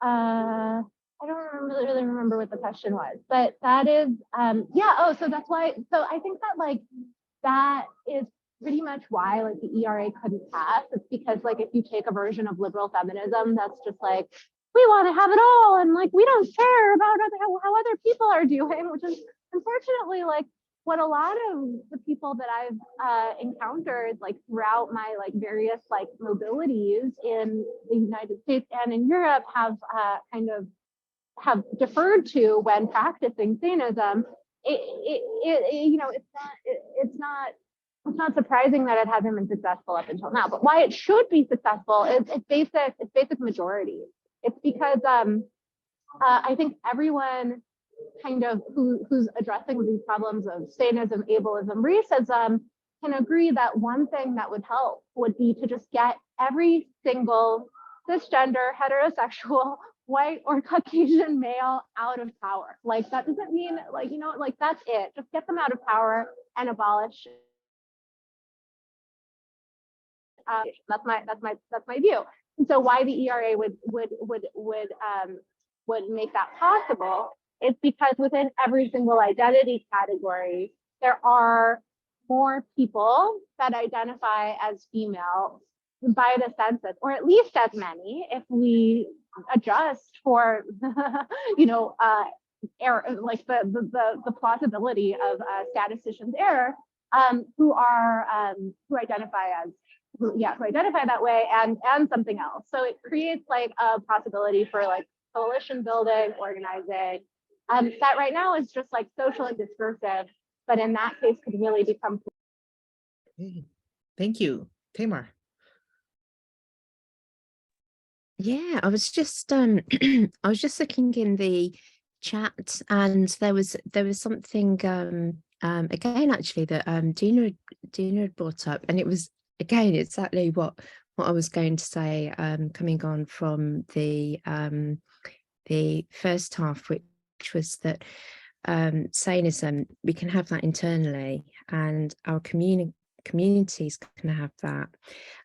I don't really remember what the question was, but that is, so that's why, so I think that like, that is pretty much why like the ERA couldn't pass. It's because like, if you take a version of liberal feminism, that's just like, we want to have it all, and like, we don't care about how other people are doing, which is unfortunately like what a lot of the people that I've encountered like throughout my like various like mobilities in the United States and in Europe have have deferred to when practicing Sanism. It's not surprising that it hasn't been successful up until now. But why it should be successful is it's basic majority. It's because I think everyone kind of who's addressing these problems of Sanism, ableism, racism can agree that one thing that would help would be to just get every single cisgender, heterosexual, white or Caucasian male out of power. Like that doesn't mean like, like that's it. Just get them out of power and abolish. That's my view. And so why the ERA would make that possible is because within every single identity category, there are more people that identify as female by the census, or at least as many if we adjust for error, like the plausibility of statisticians' error, who identify that way and something else. So it creates like a possibility for like coalition building, organizing, that right now is just like social and discursive, but in that case could really become. Thank you, Tamar. Yeah, I was just I was just looking in the chat, and there was something again actually that Dina had brought up, and it was again exactly what I was going to say, coming on from the first half, which was that Sanism, we can have that internally, and our communities can have that,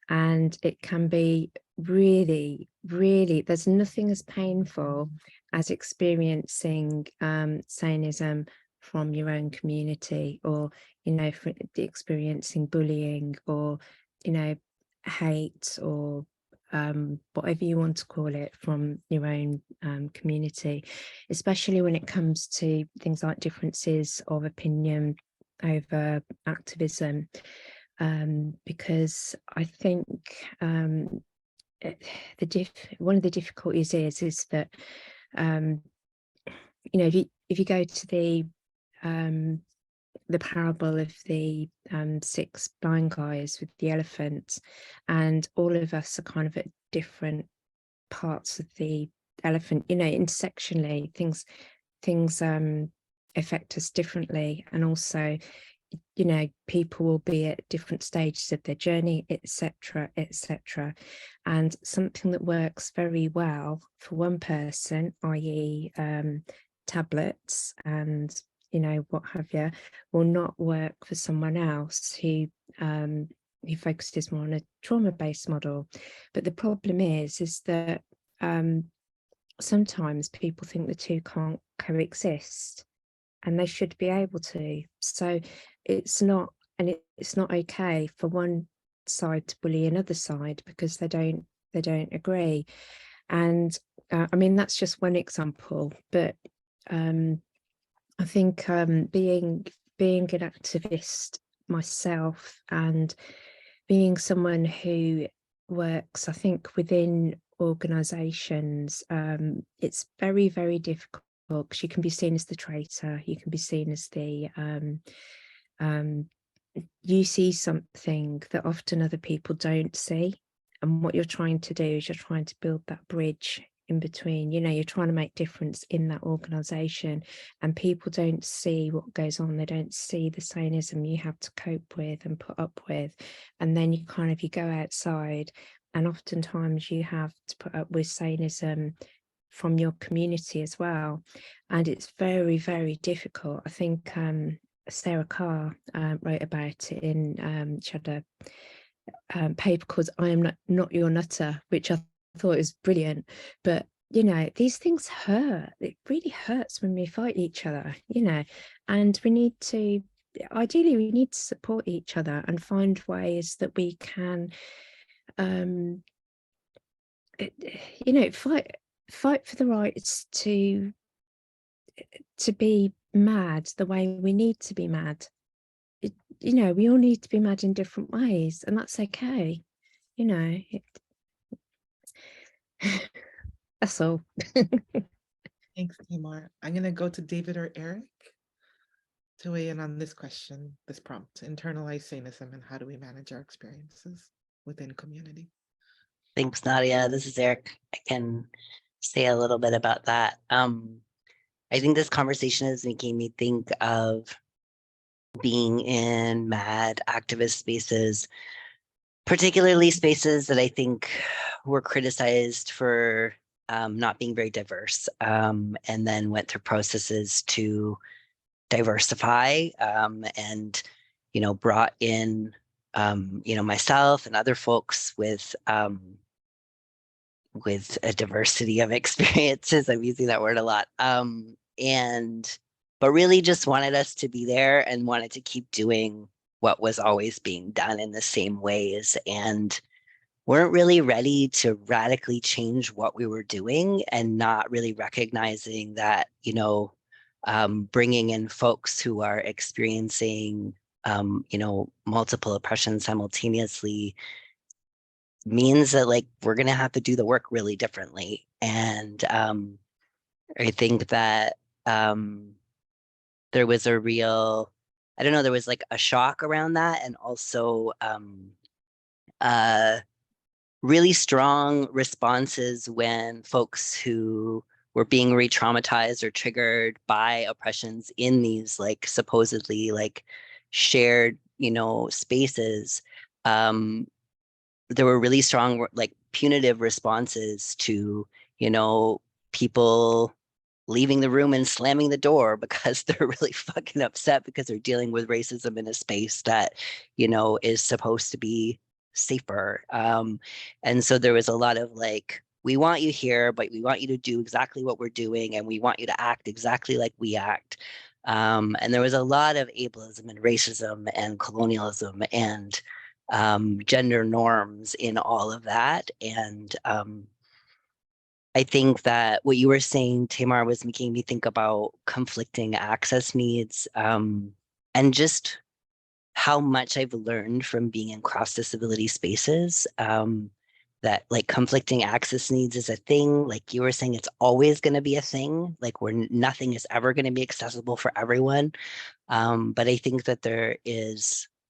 and it can be really, there's nothing as painful as experiencing Sanism from your own community, or for experiencing bullying, or hate, or whatever you want to call it, from your own community, especially when it comes to things like differences of opinion over activism, because I think one of the difficulties is that if you go to the parable of the 6 blind guys with the elephant, and all of us are kind of at different parts of the elephant, intersectionally, things affect us differently, and also people will be at different stages of their journey, etc., and something that works very well for one person, i.e. tablets and what have you, will not work for someone else who focuses more on a trauma-based model. But the problem is that sometimes people think the two can't coexist, and they should be able to. So it's not and it's not okay for one side to bully another side because they don't agree. And I mean, that's just one example, but I think being an activist myself and being someone who works, I think, within organizations, it's very, very difficult because you can be seen as the traitor, you can be seen as the you see something that often other people don't see, and what you're trying to do is you're trying to build that bridge in between. You know, you're trying to make difference in that organization, and people don't see what goes on. They don't see the sanism you have to cope with and put up with, and then you go outside, and oftentimes you have to put up with sanism from your community as well, and it's very, very difficult. I think Sarah Carr wrote about it in she had a paper called "I Am Not Your Nutter," which I thought was brilliant. But you know, these things hurt. It really hurts when we fight each other, you know, and we need to support each other and find ways that we can you know, fight for the rights to be mad the way we need to be mad. You know, we all need to be mad in different ways, and that's okay. You know, that's all. Thanks, Tamar. I'm going to go to David or Eric to weigh in on this question, this prompt: internalized sanism, and how do we manage our experiences within community? Thanks, Nadia. This is Eric. I can say a little bit about that. I think this conversation is making me think of being in mad activist spaces, particularly spaces that I think were criticized for not being very diverse, and then went through processes to diversify, and, you know, brought in, you know, myself and other folks with a diversity of experiences. I'm using that word a lot. But really just wanted us to be there and wanted to keep doing what was always being done in the same ways, and weren't really ready to radically change what we were doing, and not really recognizing that, you know, bringing in folks who are experiencing, you know, multiple oppressions simultaneously means that, like, we're going to have to do the work really differently. And I think that there was a real, I don't know, there was like a shock around that, and also really strong responses when folks who were being re-traumatized or triggered by oppressions in these like supposedly like shared, you know, spaces, there were really strong like punitive responses to, you know, people leaving the room and slamming the door because they're really fucking upset because they're dealing with racism in a space that, you know, is supposed to be safer. And so there was a lot of like, we want you here, but we want you to do exactly what we're doing, and we want you to act exactly like we act. And there was a lot of ableism and racism and colonialism and gender norms in all of that. And I think that what you were saying, Tamar, was making me think about conflicting access needs, and just how much I've learned from being in cross-disability spaces, that like conflicting access needs is a thing. Like you were saying, it's always going to be a thing, like where nothing is ever going to be accessible for everyone. But I think that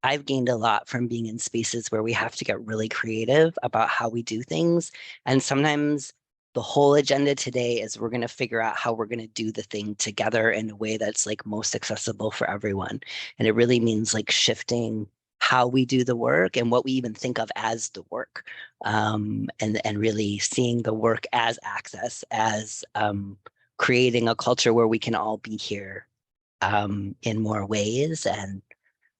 I've gained a lot from being in spaces where we have to get really creative about how we do things. And sometimes the whole agenda today is we're going to figure out how we're going to do the thing together in a way that's like most accessible for everyone. And it really means like shifting how we do the work and what we even think of as the work, and really seeing the work as access, as creating a culture where we can all be here in more ways. And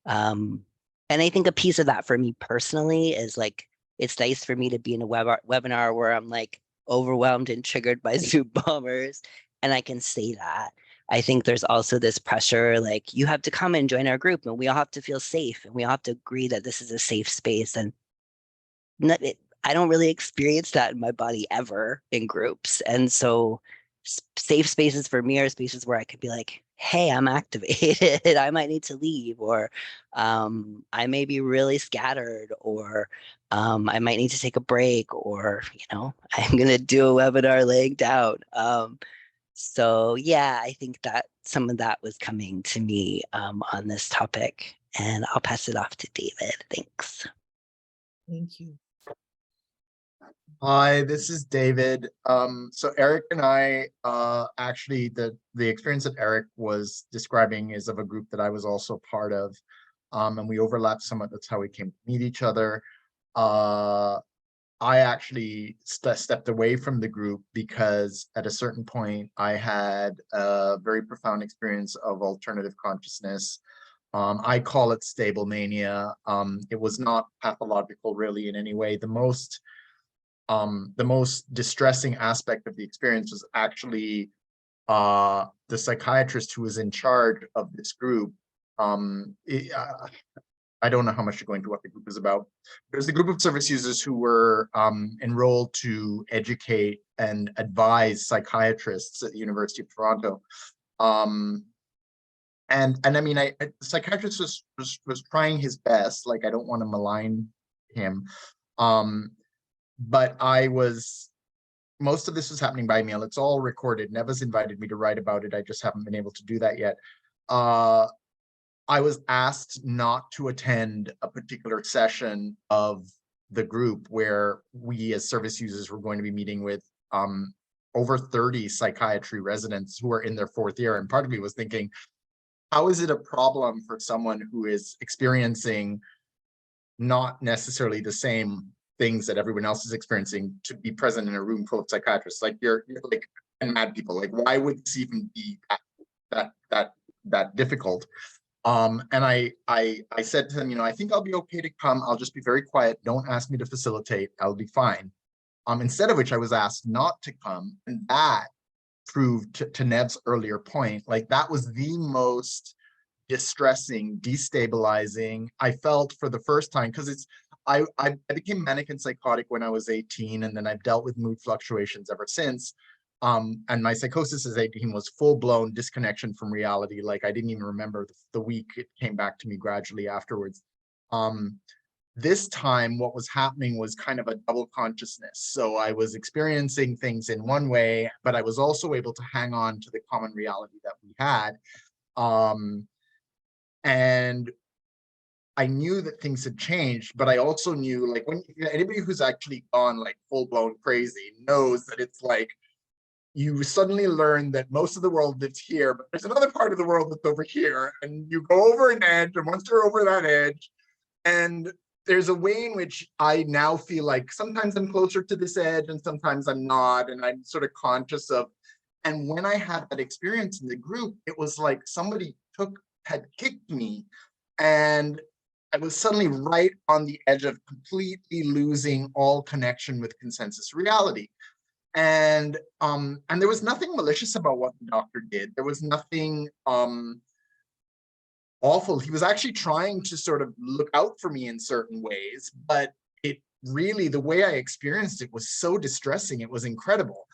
I think a piece of that for me personally is like, it's nice for me to be in a webinar where I'm like overwhelmed and triggered by Zoom bombers, and I can say that. I think there's also this pressure, like you have to come and join our group and we all have to feel safe and we all have to agree that this is a safe space. And I don't really experience that in my body ever in groups. And so safe spaces for me are spaces where I could be like, hey, I'm activated. I might need to leave, or I may be really scattered, or I might need to take a break, or, I'm going to do a webinar laying down. So yeah, I think that some of that was coming to me on this topic, and I'll pass it off to David. Thanks. Thank you. Hi, this is David. So Eric and I, actually, the experience that Eric was describing is of a group that I was also part of, and we overlapped somewhat. That's how we came to meet each other. I actually stepped away from the group because at a certain point I had a very profound experience of alternative consciousness. I call it stable mania. It was not pathological really in any way. The most distressing aspect of the experience was actually the psychiatrist who was in charge of this group. I don't know how much to go into what the group is about. There's a group of service users who were enrolled to educate and advise psychiatrists at the University of Toronto. And I mean, the psychiatrist was trying his best. Like, I don't want to malign him. But most of this was happening by mail. It's all recorded. Neva's invited me to write about it. I just haven't been able to do that yet. I was asked not to attend a particular session of the group where we as service users were going to be meeting with over 30 psychiatry residents who are in their 4th year. And part of me was thinking, how is it a problem for someone who is experiencing not necessarily the same things that everyone else is experiencing to be present in a room full of psychiatrists? Like, you're like mad people. Like, why would this even be that difficult? And I said to them, I think I'll be okay to come. I'll just be very quiet. Don't ask me to facilitate. I'll be fine. Instead of which I was asked not to come, and that proved, to Nev's earlier point, like that was the most distressing, destabilizing. I felt for the first time, because I became manic and psychotic when I was 18, and then I've dealt with mood fluctuations ever since. And my psychosis as 18 was full-blown disconnection from reality. Like, I didn't even remember the week. It came back to me gradually afterwards. This time, what was happening was kind of a double consciousness. So I was experiencing things in one way, but I was also able to hang on to the common reality that we had. And I knew that things had changed, but I also knew, like, when anybody who's actually gone like full-blown crazy knows that it's like, you suddenly learn that most of the world lives here, but there's another part of the world that's over here, and you go over an edge, and once you're over that edge, and there's a way in which I now feel like sometimes I'm closer to this edge and sometimes I'm not, and I'm sort of conscious of. And when I had that experience in the group, it was like somebody had kicked me, and I was suddenly right on the edge of completely losing all connection with consensus reality. And there was nothing malicious about what the doctor did. There was nothing awful. He was actually trying to sort of look out for me in certain ways, but it really, the way I experienced it was so distressing. It was incredible.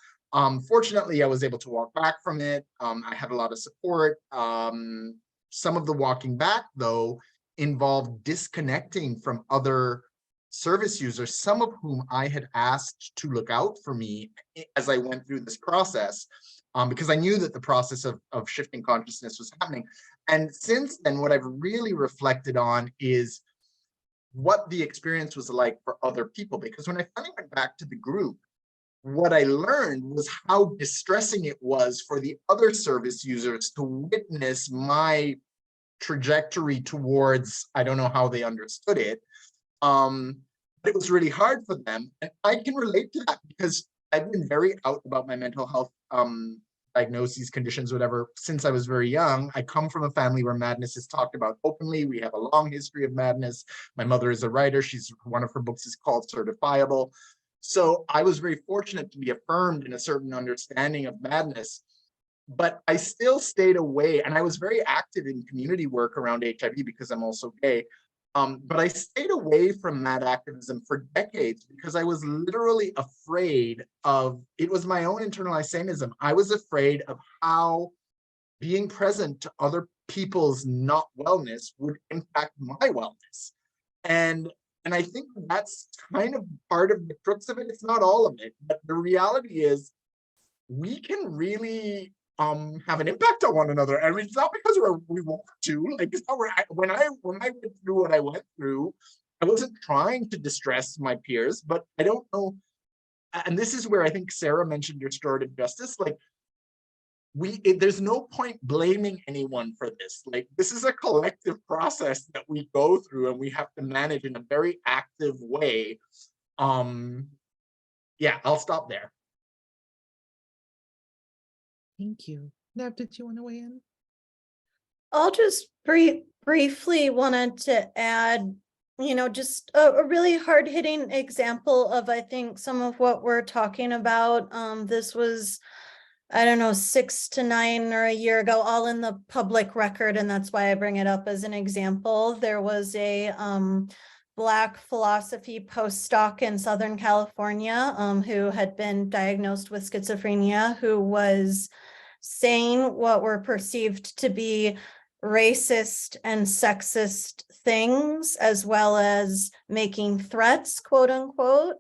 Fortunately, I was able to walk back from it. I had a lot of support. Some of the walking back, though, involved disconnecting from other service users, some of whom I had asked to look out for me as I went through this process, because I knew that the process of shifting consciousness was happening. And since then, what I've really reflected on is what the experience was like for other people. Because when I finally went back to the group, what I learned was how distressing it was for the other service users to witness my trajectory towards, I don't know how they understood it, but it was really hard for them. And I can relate to that because I've been very out about my mental health diagnoses, conditions, whatever, since I was very young. I come from a family where madness is talked about openly. We have a long history of madness. My mother is a writer. One of her books is called Certifiable. So I was very fortunate to be affirmed in a certain understanding of madness. but I still stayed away, and I was very active in community work around HIV because I'm also gay. But I stayed away from that activism for decades because I was literally afraid of, it was my own internalized sanism. I was afraid of how being present to other people's not wellness would impact my wellness. And I think that's kind of part of the crux of it. It's not all of it, but the reality is we can really have an impact on one another. I mean, it's not because we want to, like, it's not when I went through what I went through, I wasn't trying to distress my peers, but I don't know. And this is where I think Sarah mentioned restorative justice. Like, there's no point blaming anyone for this. Like, this is a collective process that we go through and we have to manage in a very active way. Yeah, I'll stop there. Thank you. Nev, did you want to weigh in? I'll just briefly wanted to add, just a really hard-hitting example of, I think, some of what we're talking about. This was, I don't know, 6 to 9 or a year ago, all in the public record, and that's why I bring it up as an example. There was a Black philosophy postdoc in Southern California who had been diagnosed with schizophrenia, who was saying what were perceived to be racist and sexist things, as well as making threats, quote unquote.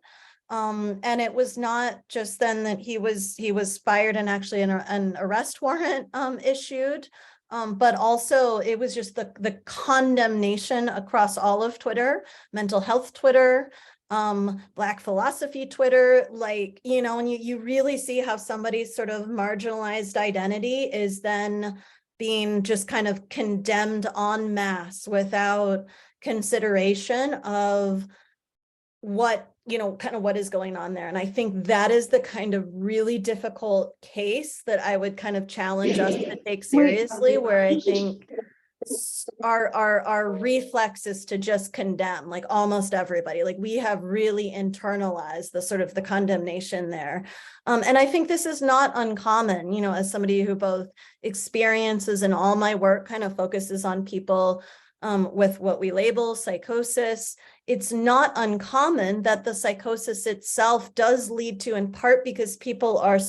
And it was not just then that he was fired and actually an arrest warrant issued, but also it was just the condemnation across all of Twitter, mental health Twitter, Black philosophy Twitter, like, and you really see how somebody's sort of marginalized identity is then being just kind of condemned en masse without consideration of what, kind of what is going on there. And I think that is the kind of really difficult case that I would kind of challenge us to take seriously, where I think our reflex is to just condemn, like, almost everybody. Like, we have really internalized the sort of the condemnation there. And I think this is not uncommon, as somebody who both experiences, and all my work kind of focuses on people with what we label psychosis. It's not uncommon that the psychosis itself does lead to, in part because people are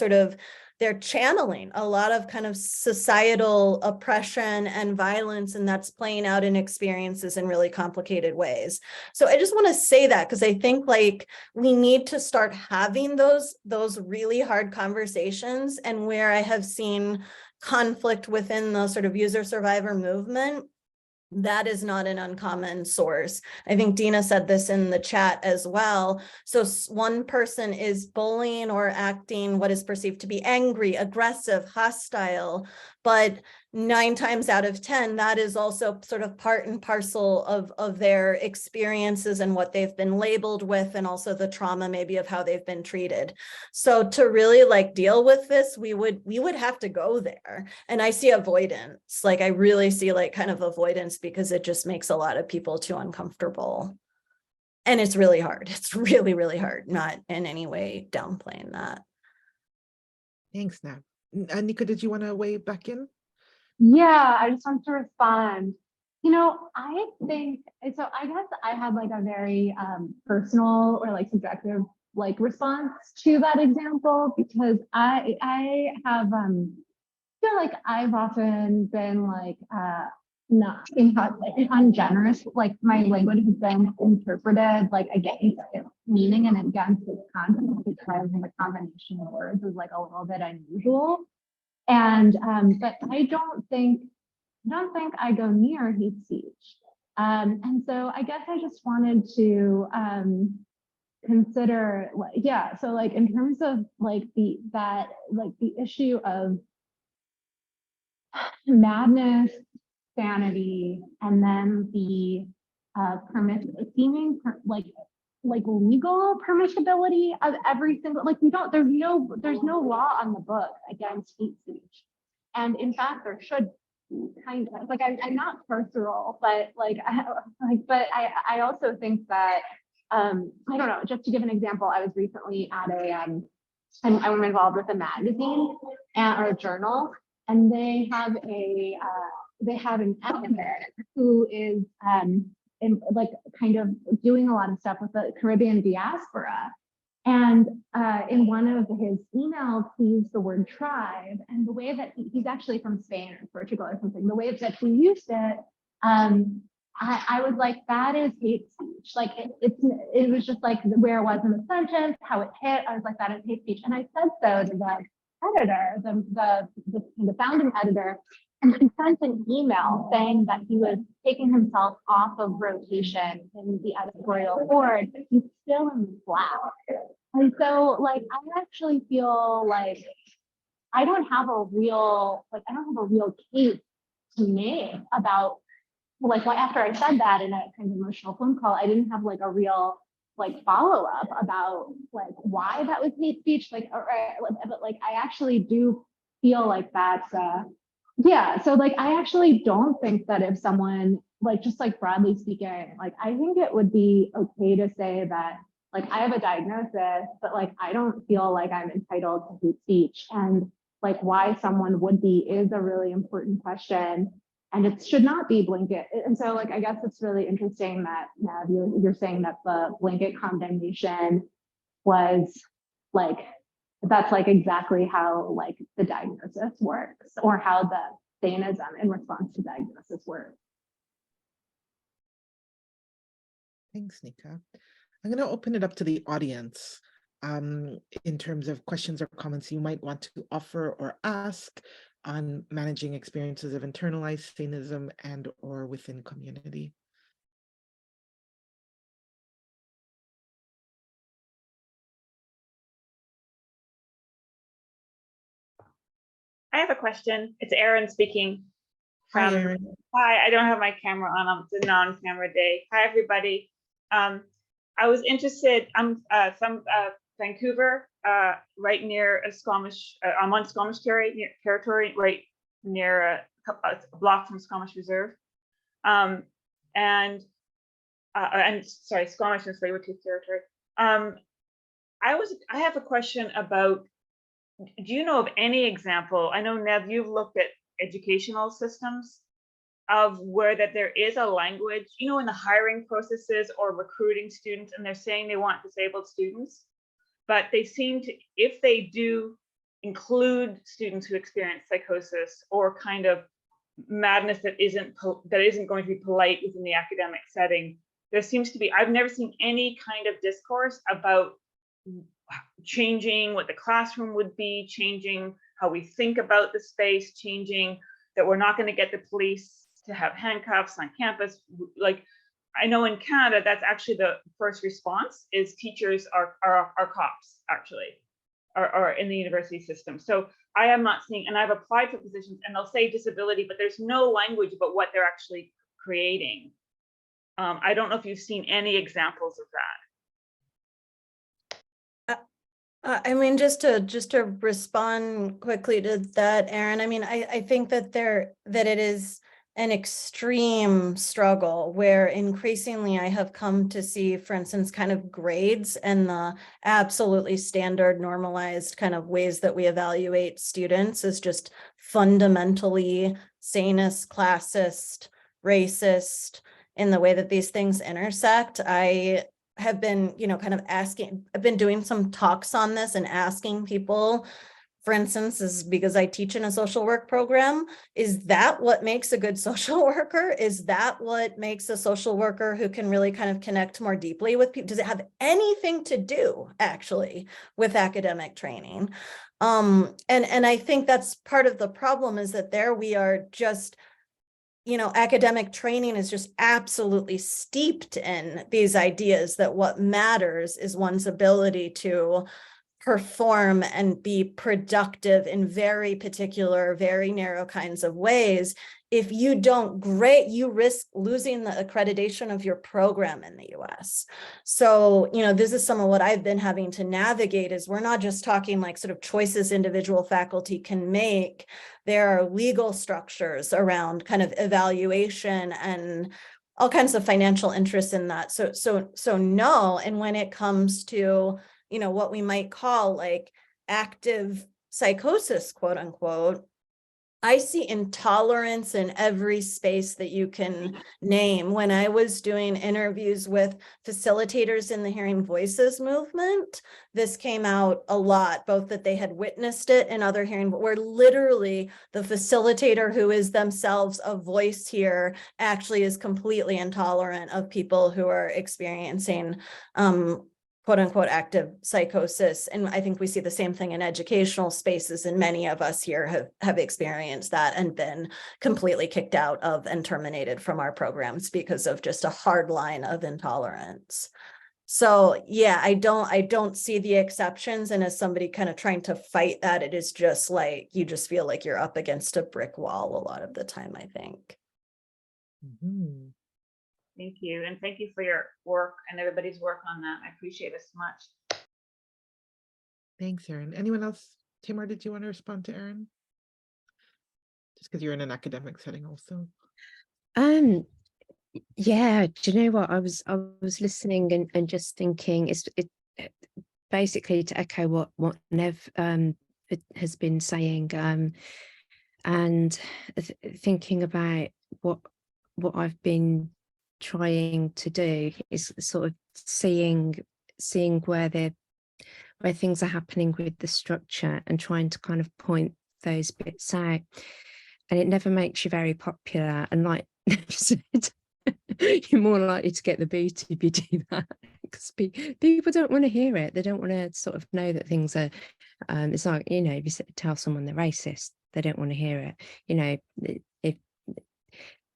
they're channeling a lot of kind of societal oppression and violence, and that's playing out in experiences in really complicated ways. So I just want to say that, because I think, like, we need to start having those really hard conversations. And where I have seen conflict within the sort of user survivor movement, that is not an uncommon source. I think Dina said this in the chat as well. So one person is bullying or acting what is perceived to be angry, aggressive, hostile, but 9 times out of 10, that is also sort of part and parcel of their experiences and what they've been labeled with, and also the trauma maybe of how they've been treated. So to really, like, deal with this, we would have to go there. And I see avoidance, like, I really see, like, kind of avoidance, because it just makes a lot of people too uncomfortable. And it's really hard. It's really, really hard, not in any way downplaying that. Thanks, Nav. Nika, did you want to weigh back in? Yeah, I just want to respond. I think, so I guess I had like a very personal or like subjective like response to that example, because I have feel like I've often been like not ungenerous, like my language has been interpreted like against its meaning and against its content, because the combination of words is like a little bit unusual. And but I don't think I go near hate speech. And so I guess I just wanted to consider, yeah, so like in terms of like the issue of madness, sanity, and then the seeming legal permissibility of every single, like, there's no law on the book against hate speech. And in fact, there should kind of, like, I'm not carceral, but I also think that I don't know, just to give an example, I was recently at I'm involved with a magazine or a journal, and they have an editor who is like kind of doing a lot of stuff with the Caribbean diaspora. And in one of his emails, he used the word tribe, and the way that he's actually from Spain or Portugal or something, the way that he used it, I was like, that is hate speech. Like it was just like where it was in the sentence, how it hit. I was like, that is hate speech. And I said so to the editor, the founding editor, and he sent an email saying that he was taking himself off of rotation in the editorial board, but he's still in the Slack. And so like, I actually feel like I don't have a real case to make about like, well, after I said that in a kind of emotional phone call, I didn't have like a real like follow-up about like why that was hate speech. Like, but like, I actually do feel like that's yeah. So like, I actually don't think that if someone like, just like broadly speaking, like, I think it would be okay to say that like, I have a diagnosis, but like, I don't feel like I'm entitled to hate speech, and like why someone would be is a really important question. And it should not be blanket. And so like, I guess it's really interesting that Nav, you're saying that the blanket condemnation was like, that's like exactly how like the diagnosis works, or how the sanism in response to diagnosis works. Thanks, Nika. I'm going to open it up to the audience in terms of questions or comments you might want to offer or ask on managing experiences of internalized sanism and or within community. I have a question. It's Erin speaking. Hi, Erin. Hi, I don't have my camera on. It's a non-camera day. Hi, everybody. I was interested, I'm from Vancouver, right near a Squamish, I'm on Squamish territory, right near a block from Squamish Reserve. And sorry, Squamish and Tsleil-Waututh territory. I have a question about, do you know of any example? I know, Nev, you've looked at educational systems of where that there is a language, you know, in the hiring processes or recruiting students, and they're saying they want disabled students, but they seem to, if they do include students who experience psychosis or kind of madness that isn't going to be polite within the academic setting, there seems to be, I've never seen any kind of discourse about changing what the classroom would be, changing how we think about the space, changing that we're not going to get the police to have handcuffs on campus. Like, I know in Canada, that's actually the first response is teachers are cops, actually, are in the university system. So I am not seeing, and I've applied for positions and they'll say disability, but there's no language about what they're actually creating. I don't know if you've seen any examples of that. I mean, just to respond quickly to that, Erin, I mean, I think that it is an extreme struggle where increasingly I have come to see, for instance, kind of grades and the absolutely standard normalized kind of ways that we evaluate students as just fundamentally sanist, classist, racist in the way that these things intersect. I have been, kind of asking, I've been doing some talks on this and asking people, for instance, is because I teach in a social work program, is that what makes a good social worker? Is that what makes a social worker who can really kind of connect more deeply with people? Does it have anything to do actually with academic training? And I think that's part of the problem, is that there we are just, academic training is just absolutely steeped in these ideas that what matters is one's ability to perform and be productive in very particular, very narrow kinds of ways. If you don't grade, you risk losing the accreditation of your program in the US. So, this is some of what I've been having to navigate, is we're not just talking like sort of choices individual faculty can make. There are legal structures around kind of evaluation and all kinds of financial interests in that. So no, and when it comes to what we might call like active psychosis, quote unquote, I see intolerance in every space that you can name. When I was doing interviews with facilitators in the Hearing Voices movement, this came out a lot, both that they had witnessed it in other hearing, where literally the facilitator who is themselves a voice here actually is completely intolerant of people who are experiencing quote unquote active psychosis. And I think we see the same thing in educational spaces, and many of us here have experienced that and been completely kicked out of and terminated from our programs because of just a hard line of intolerance. So yeah, I don't see the exceptions. And as somebody kind of trying to fight that, it is just like, you just feel like you're up against a brick wall a lot of the time, I think. Mhm. Thank you. And thank you for your work and everybody's work on that. I appreciate it so much. Thanks, Erin. Anyone else? Tamar, did you want to respond to Erin? Just because you're in an academic setting also. Yeah, do you know what? I was listening and just thinking it basically to echo what Nev has been saying, and thinking about what I've been trying to do is sort of seeing where things are happening with the structure and trying to kind of point those bits out. And it never makes you very popular. And like Nev said, you're more likely to get the boot if you do that, because people don't want to hear it. They don't want to sort of know that things are it's like, you know, if you tell someone they're racist, they don't want to hear it. You know,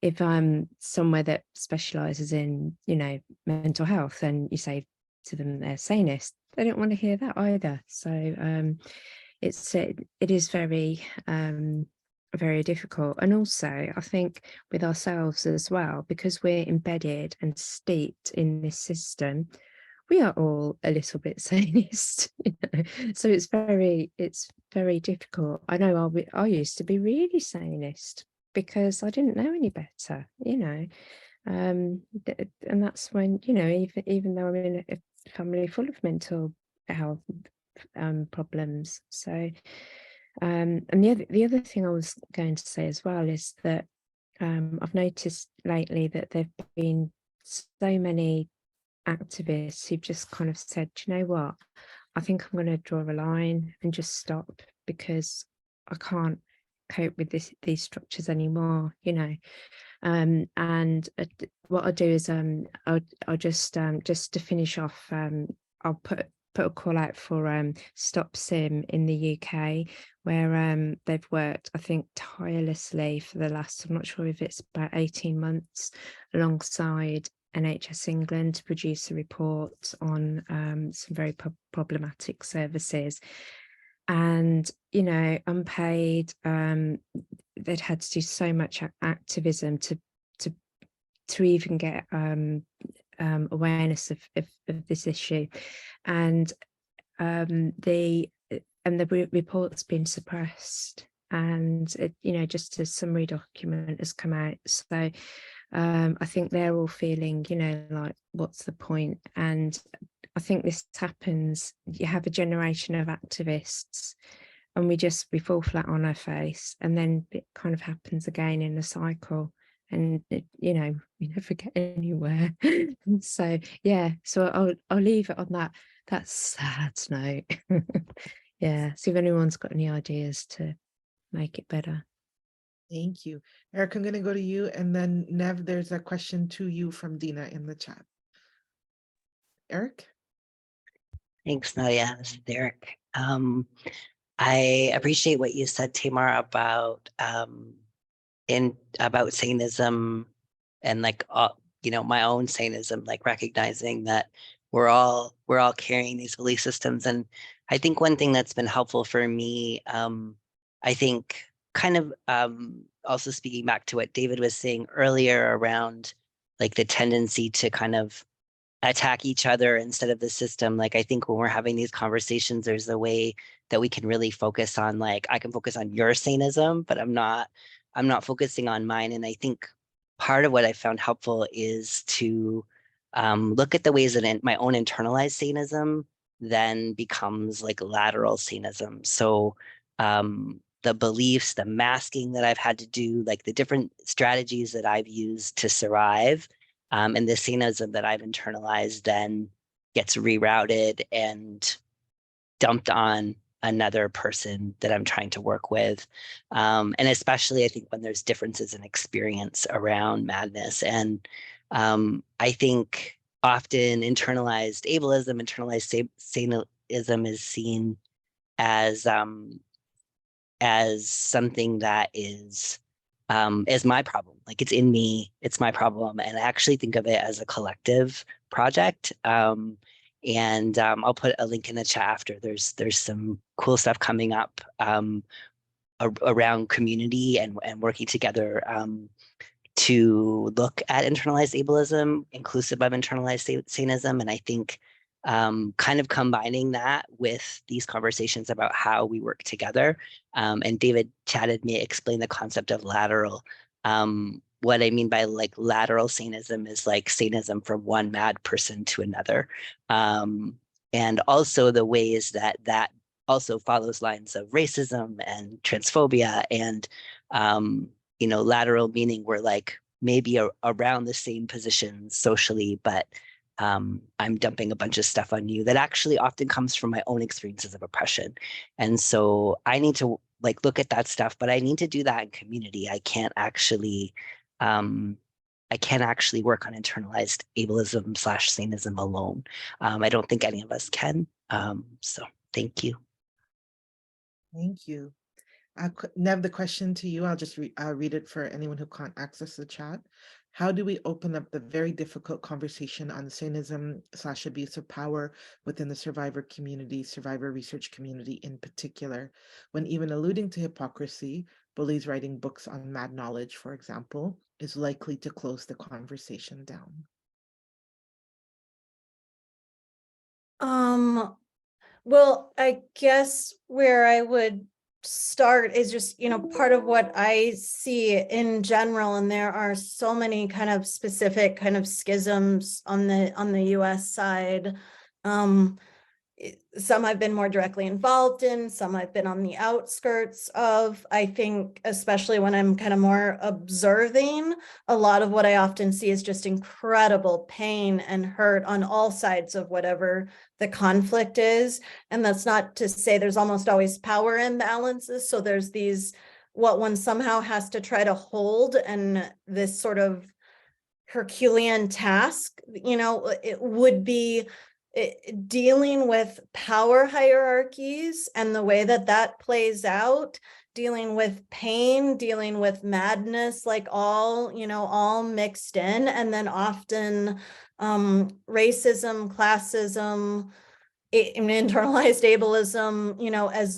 if I'm somewhere that specializes in, you know, mental health, and you say to them they're sanist, they don't want to hear that either. So it is very very difficult. And also I think with ourselves as well, because we're embedded and steeped in this system, we are all a little bit sanist, you know? So it's very difficult. I know I used to be really sanist because I didn't know any better, you know. And that's when, you know, even though I'm in a family full of mental health problems. So and the other thing I was going to say as well is that I've noticed lately that there've been so many activists who've just kind of said, you know what, I think I'm going to draw a line and just stop, because I can't cope with these structures anymore, you know. And what I'll do is I'll just to finish off, I'll put a call out for Stop Sim in the UK, where they've worked, I think, tirelessly for the last, I'm not sure if it's about 18 months, alongside NHS England to produce a report on some very problematic services. And, you know, unpaid, they'd had to do so much activism to even get awareness of this issue. And the report's been suppressed, and it, you know, just a summary document has come out. So I think they're all feeling, you know, like, what's the point? And I think this happens, you have a generation of activists and we fall flat on our face, and then it kind of happens again in a cycle, and you know, we never get anywhere. So yeah, so I'll leave it on that sad note. Yeah, see if anyone's got any ideas to make it better. Thank you. Eric, I'm going to go to you, and then Nev, there's a question to you from Dina in the chat. Eric? Thanks, Nadia. This is Derek. I appreciate what you said, Tamar, about sanism, and like you know, my own sanism, like recognizing that we're all carrying these belief systems. And I think one thing that's been helpful for me, I think kind of also speaking back to what David was saying earlier around like the tendency to kind of attack each other instead of the system. Like, I think when we're having these conversations, there's a way that we can really focus on, like, I can focus on your sanism, but I'm not focusing on mine. And I think part of what I found helpful is to look at the ways that my own internalized sanism then becomes like lateral sanism. So the beliefs, the masking that I've had to do, like the different strategies that I've used to survive, and the sanism that I've internalized then gets rerouted and dumped on another person that I'm trying to work with. And especially I think when there's differences in experience around madness. And I think often internalized ableism, internalized sanism is seen as something that is my problem. Like it's in me, it's my problem. And I actually think of it as a collective project. And I'll put a link in the chat after. There's some cool stuff coming up around community and working together to look at internalized ableism, inclusive of internalized sanism. And I think kind of combining that with these conversations about how we work together. And David chatted me, explained the concept of lateral. What I mean by like lateral sanism is like sanism from one mad person to another. And also the ways that also follows lines of racism and transphobia and, lateral meaning we're like maybe around the same positions socially, but I'm dumping a bunch of stuff on you that actually often comes from my own experiences of oppression. And so I need to like look at that stuff, but I need to do that in community. I can't actually work on internalized ableism / sanism alone. I don't think any of us can. So thank you. Thank you. Nev, the question to you, I'll just read it for anyone who can't access the chat. How do we open up the very difficult conversation on sanism / abuse of power within the survivor community, survivor research community in particular, when even alluding to hypocrisy, bullies writing books on mad knowledge, for example, is likely to close the conversation down? Well, I guess where I would start is just, part of what I see in general, and there are so many kind of specific kind of schisms on the US side. Some I've been more directly involved in, some I've been on the outskirts of. I think, especially when I'm kind of more observing, a lot of what I often see is just incredible pain and hurt on all sides of whatever the conflict is. And that's not to say there's almost always power imbalances. So there's what one somehow has to try to hold, and this sort of Herculean task, it would be dealing with power hierarchies and the way that plays out, dealing with pain, dealing with madness, like all mixed in, and then often racism, classism, internalized ableism,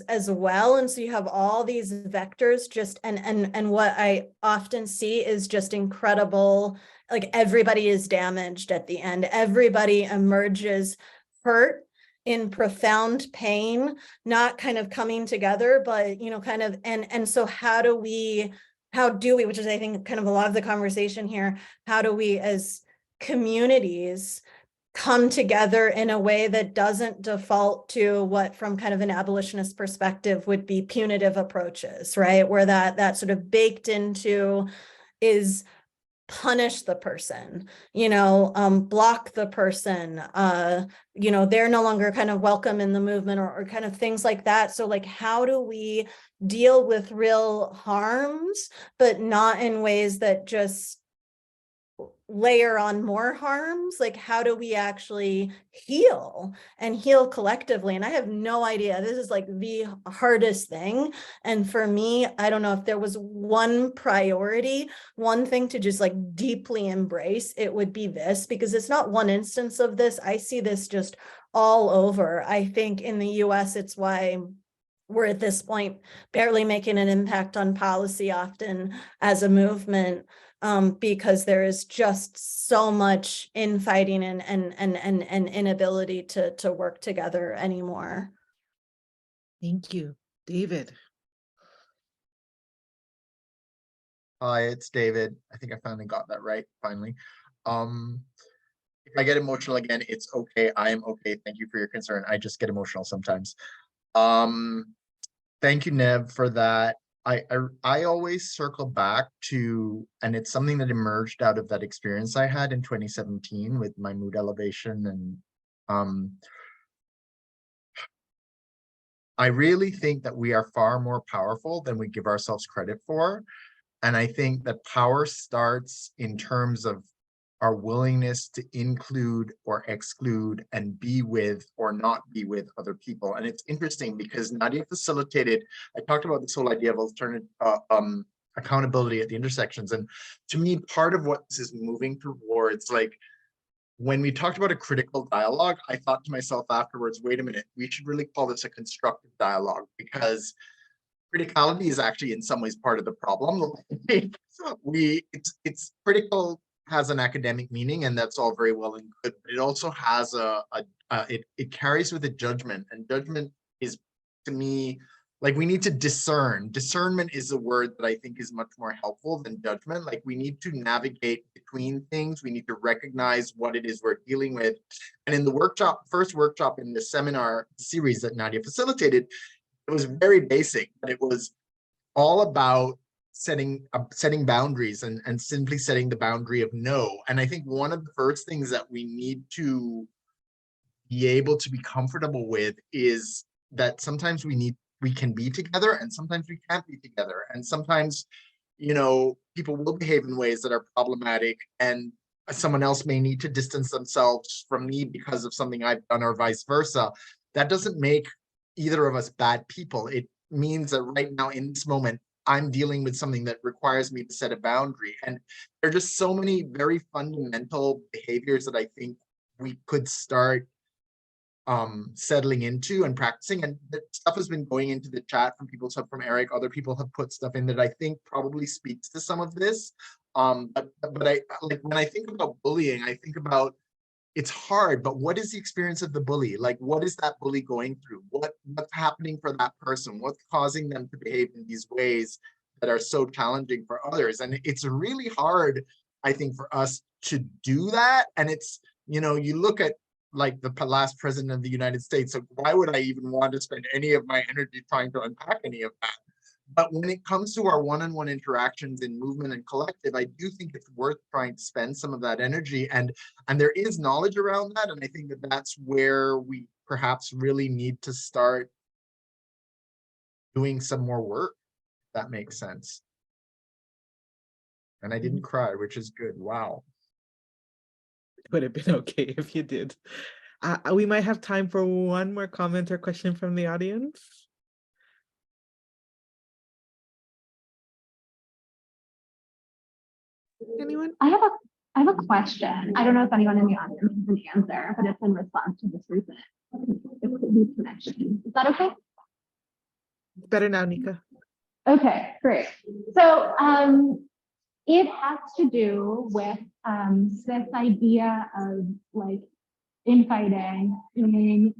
as well. And so you have all these vectors just, and what I often see is just incredible. Like everybody is damaged at the end. Everybody emerges hurt, in profound pain, not kind of coming together, but, kind of, and so how do we, which is I think kind of a lot of the conversation here, how do we as communities come together in a way that doesn't default to what from kind of an abolitionist perspective would be punitive approaches, right? Where that sort of baked into is punish the person, block the person, they're no longer kind of welcome in the movement, or kind of things like that. So like, how do we deal with real harms, but not in ways that just layer on more harms? Like, how do we actually heal collectively? And I have no idea. This is like the hardest thing. And for me, I don't know if there was one priority, one thing to just like deeply embrace, it would be this, because it's not one instance of this. I see this just all over. I think in the US, it's why we're at this point barely making an impact on policy often as a movement. Because there is just so much infighting and inability to work together anymore. Thank you. David. Hi, it's David. I think I finally got that right, finally. If I get emotional again, it's okay. I am okay. Thank you for your concern. I just get emotional sometimes. Thank you, Nev, for that. I always circle back to, and it's something that emerged out of that experience I had in 2017 with my mood elevation. And I really think that we are far more powerful than we give ourselves credit for. And I think that power starts in terms of our willingness to include or exclude and be with or not be with other people. And it's interesting because Nadia facilitated, I talked about this whole idea of alternative accountability at the intersections. And to me, part of what this is moving towards, like, when we talked about a critical dialogue, I thought to myself afterwards, wait a minute, we should really call this a constructive dialogue, because criticality is actually in some ways part of the problem. It's critical has an academic meaning, and that's all very well and good, but it also has it carries with it judgment, and judgment is, to me, like, we need to discern. Discernment is a word that I think is much more helpful than judgment. Like, we need to navigate between things. We need to recognize what it is we're dealing with. And in the first workshop in the seminar series that Nadia facilitated, it was very basic, but it was all about setting boundaries and simply setting the boundary of no. And I think one of the first things that we need to be able to be comfortable with is that sometimes we can be together and sometimes we can't be together. And sometimes, you know, people will behave in ways that are problematic, and someone else may need to distance themselves from me because of something I've done, or vice versa. That doesn't make either of us bad people. It means that right now in this moment, I'm dealing with something that requires me to set a boundary. And there are just so many very fundamental behaviors that I think we could start settling into and practicing. And the stuff has been going into the chat from people, from Eric, other people have put stuff in that I think probably speaks to some of this. But I, like, when I think about bullying, I think about, it's hard, but what is the experience of the bully? Like, what is that bully going through? What's happening for that person? What's causing them to behave in these ways that are so challenging for others? And it's really hard, I think, for us to do that. And it's, you know, you look at like the last president of the United States, so why would I even want to spend any of my energy trying to unpack any of that? But when it comes to our one-on-one interactions in movement and collective, I do think it's worth trying to spend some of that energy. And there is knowledge around that. And I think that that's where we perhaps really need to start doing some more work, if that makes sense. And I didn't cry, which is good. Wow. It would have been okay if you did. We might have time for one more comment or question from the audience. Anyone? I have a question. I don't know if anyone in the audience can answer, but it's in response to this recent connection. Is that okay? Better now, Nika. Okay, great. So it has to do with this idea of like infighting in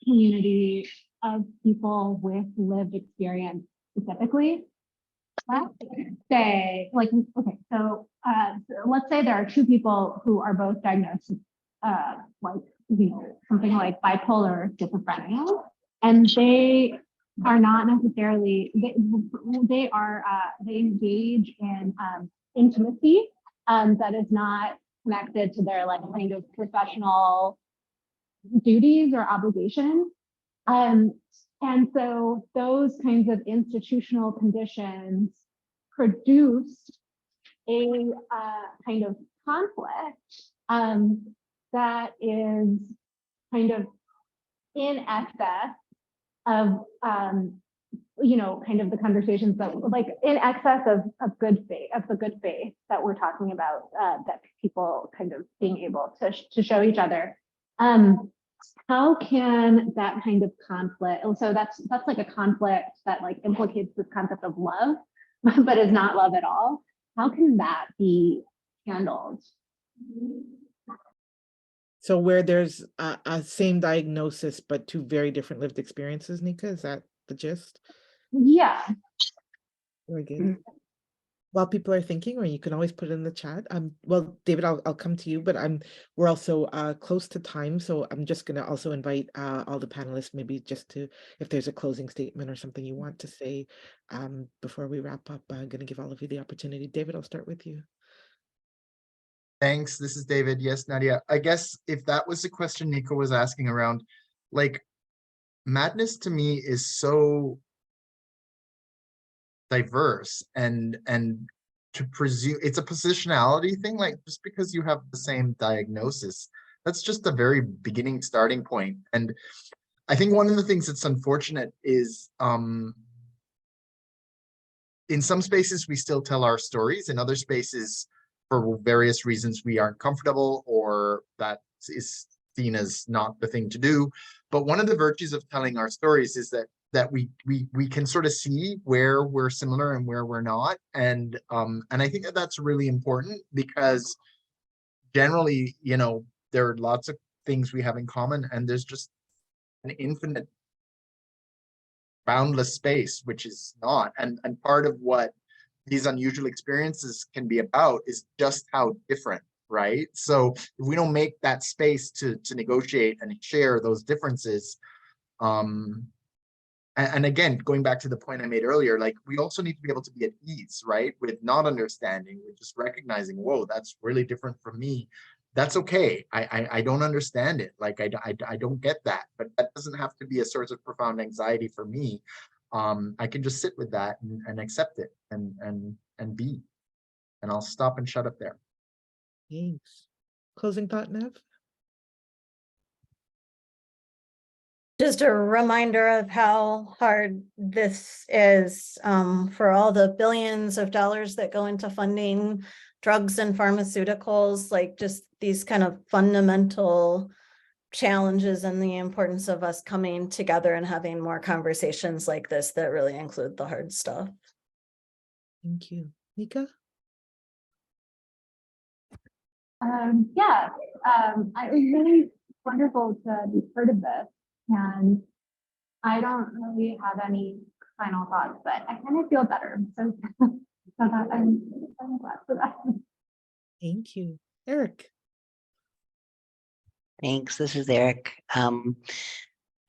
community of people with lived experience specifically. Let's say, like, okay, so let's say there are two people who are both diagnosed like, you know, something like bipolar schizophrenia, and they are not necessarily, they engage in intimacy that is not connected to their like kind of professional duties or obligations. And so those kinds of institutional conditions produced a kind of conflict that is kind of in excess of, you know, kind of the conversations that, like, in excess of good faith, of the good faith that we're talking about, that people kind of being able to show each other. How can that kind of conflict, so that's like a conflict that like implicates this concept of love, but is not love at all. How can that be handled? So where there's a same diagnosis, but two very different lived experiences, Nika, is that the gist? Yeah. Very good. while people are thinking, or you can always put it in the chat. Well, David, I'll come to you, but we're also close to time, so I'm just gonna also invite all the panelists, maybe just to, if there's a closing statement or something you want to say before we wrap up. I'm gonna give all of you the opportunity. David, I'll start with you. Thanks. This is David. Yes, Nadia. I guess if that was the question Nico was asking around, like, madness to me is so diverse, and to presume it's a positionality thing, like just because you have the same diagnosis, that's just a very beginning starting point. And I think one of the things that's unfortunate is in some spaces we still tell our stories, in other spaces for various reasons we aren't comfortable, or that is seen as not the thing to do. But one of the virtues of telling our stories is that we can sort of see where we're similar and where we're not, and I think that that's really important, because generally, you know, there are lots of things we have in common, and there's just an infinite boundless space which is not, and part of what these unusual experiences can be about is just how different, right? So if we don't make that space to negotiate and share those differences, and again, going back to the point I made earlier, like, we also need to be able to be at ease, right, with not understanding, with just recognizing, whoa, that's really different from me. That's okay. I don't understand it. Like, I don't get that, but that doesn't have to be a source of profound anxiety for me. I can just sit with that and accept it and be, and I'll stop and shut up there. Thanks. Closing thought, Nev? Just a reminder of how hard this is for all the billions of dollars that go into funding drugs and pharmaceuticals, like just these kind of fundamental challenges, and the importance of us coming together and having more conversations like this that really include the hard stuff. Thank you. Nika? Yeah, it was really wonderful to be part of this, and I don't really have any final thoughts, but I kind of feel better, so that I'm glad for that. Thank you. Eric? Thanks. This is Eric. I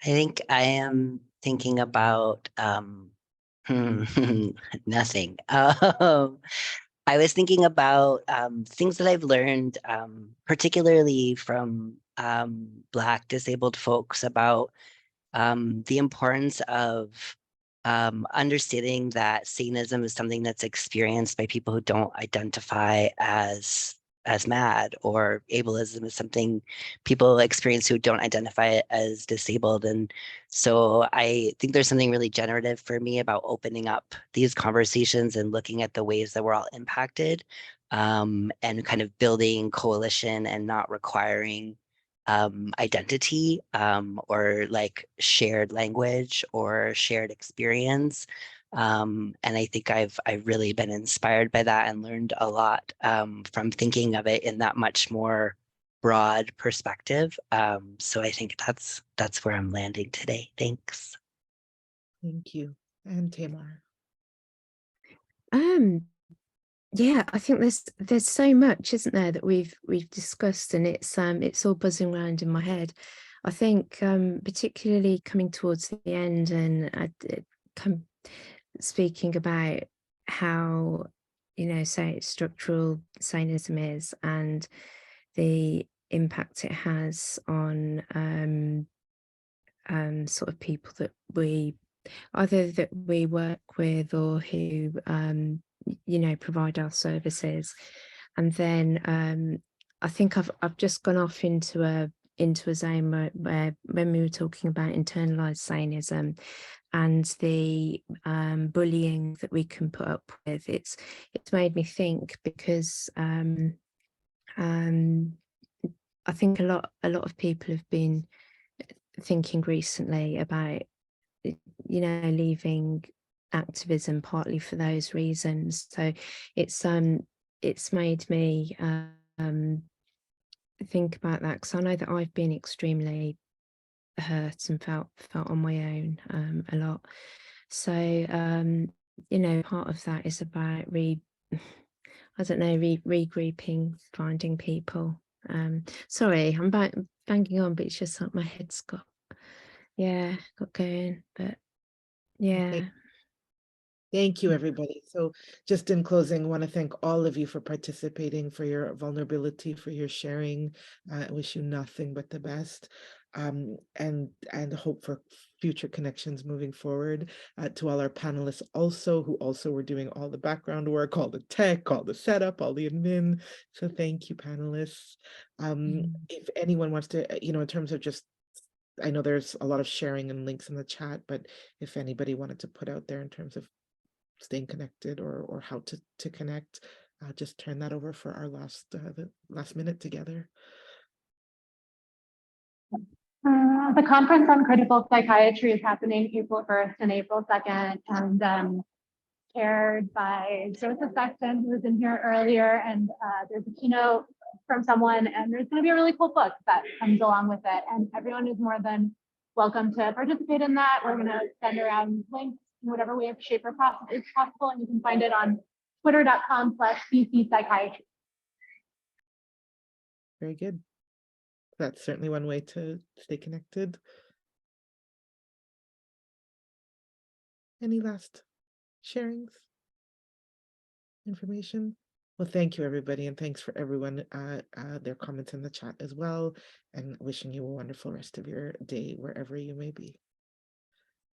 think I am thinking about nothing. I was thinking about things that I've learned, particularly from Black disabled folks, about the importance of understanding that Satanism is something that's experienced by people who don't identify as mad, or ableism is something people experience who don't identify as disabled. And so I think there's something really generative for me about opening up these conversations and looking at the ways that we're all impacted, and kind of building coalition and not requiring identity, or like shared language or shared experience. And I think I've really been inspired by that and learned a lot from thinking of it in that much more broad perspective. So I think that's where I'm landing today. Thanks. Thank you. And Tamar? Yeah, I think there's so much, isn't there, that we've discussed, and it's all buzzing around in my head. I think particularly coming towards the end, and speaking about how, you know, say structural Satanism is, and the impact it has on sort of people that we work with, or who you know, provide our services. And then I think I've just gone off into a zone where when we were talking about internalized Satanism and the bullying that we can put up with, it's made me think, because I think a lot of people have been thinking recently about, you know, leaving activism partly for those reasons. So it's made me think about that, because I know that I've been extremely hurt and felt on my own a lot. So you know, part of that is about I don't know, regrouping, finding people. Sorry, I'm banging on, but it's just like my head's got going. But yeah. Thank you, everybody. So just in closing, I want to thank all of you for participating, for your vulnerability, for your sharing. I wish you nothing but the best, and hope for future connections moving forward. To all our panelists also, who also were doing all the background work, all the tech, all the setup, all the admin. So thank you, panelists. If anyone wants to, in terms of just, I know there's a lot of sharing and links in the chat, but if anybody wanted to put out there in terms of staying connected or how to connect, just turn that over for our the last minute together. The conference on critical psychiatry is happening April 1st and April 2nd, and chaired by Joseph Sexton, who was in here earlier, and there's a keynote from someone, and there's going to be a really cool book that comes along with it, and everyone is more than welcome to participate in that. We're going to send around links in whatever way of shape or is possible, and you can find it on twitter.com/BC Psychiatry. Very good. That's certainly one way to stay connected. Any last sharings? Information? Well, thank you, everybody, and thanks for everyone, their comments in the chat as well, and wishing you a wonderful rest of your day wherever you may be.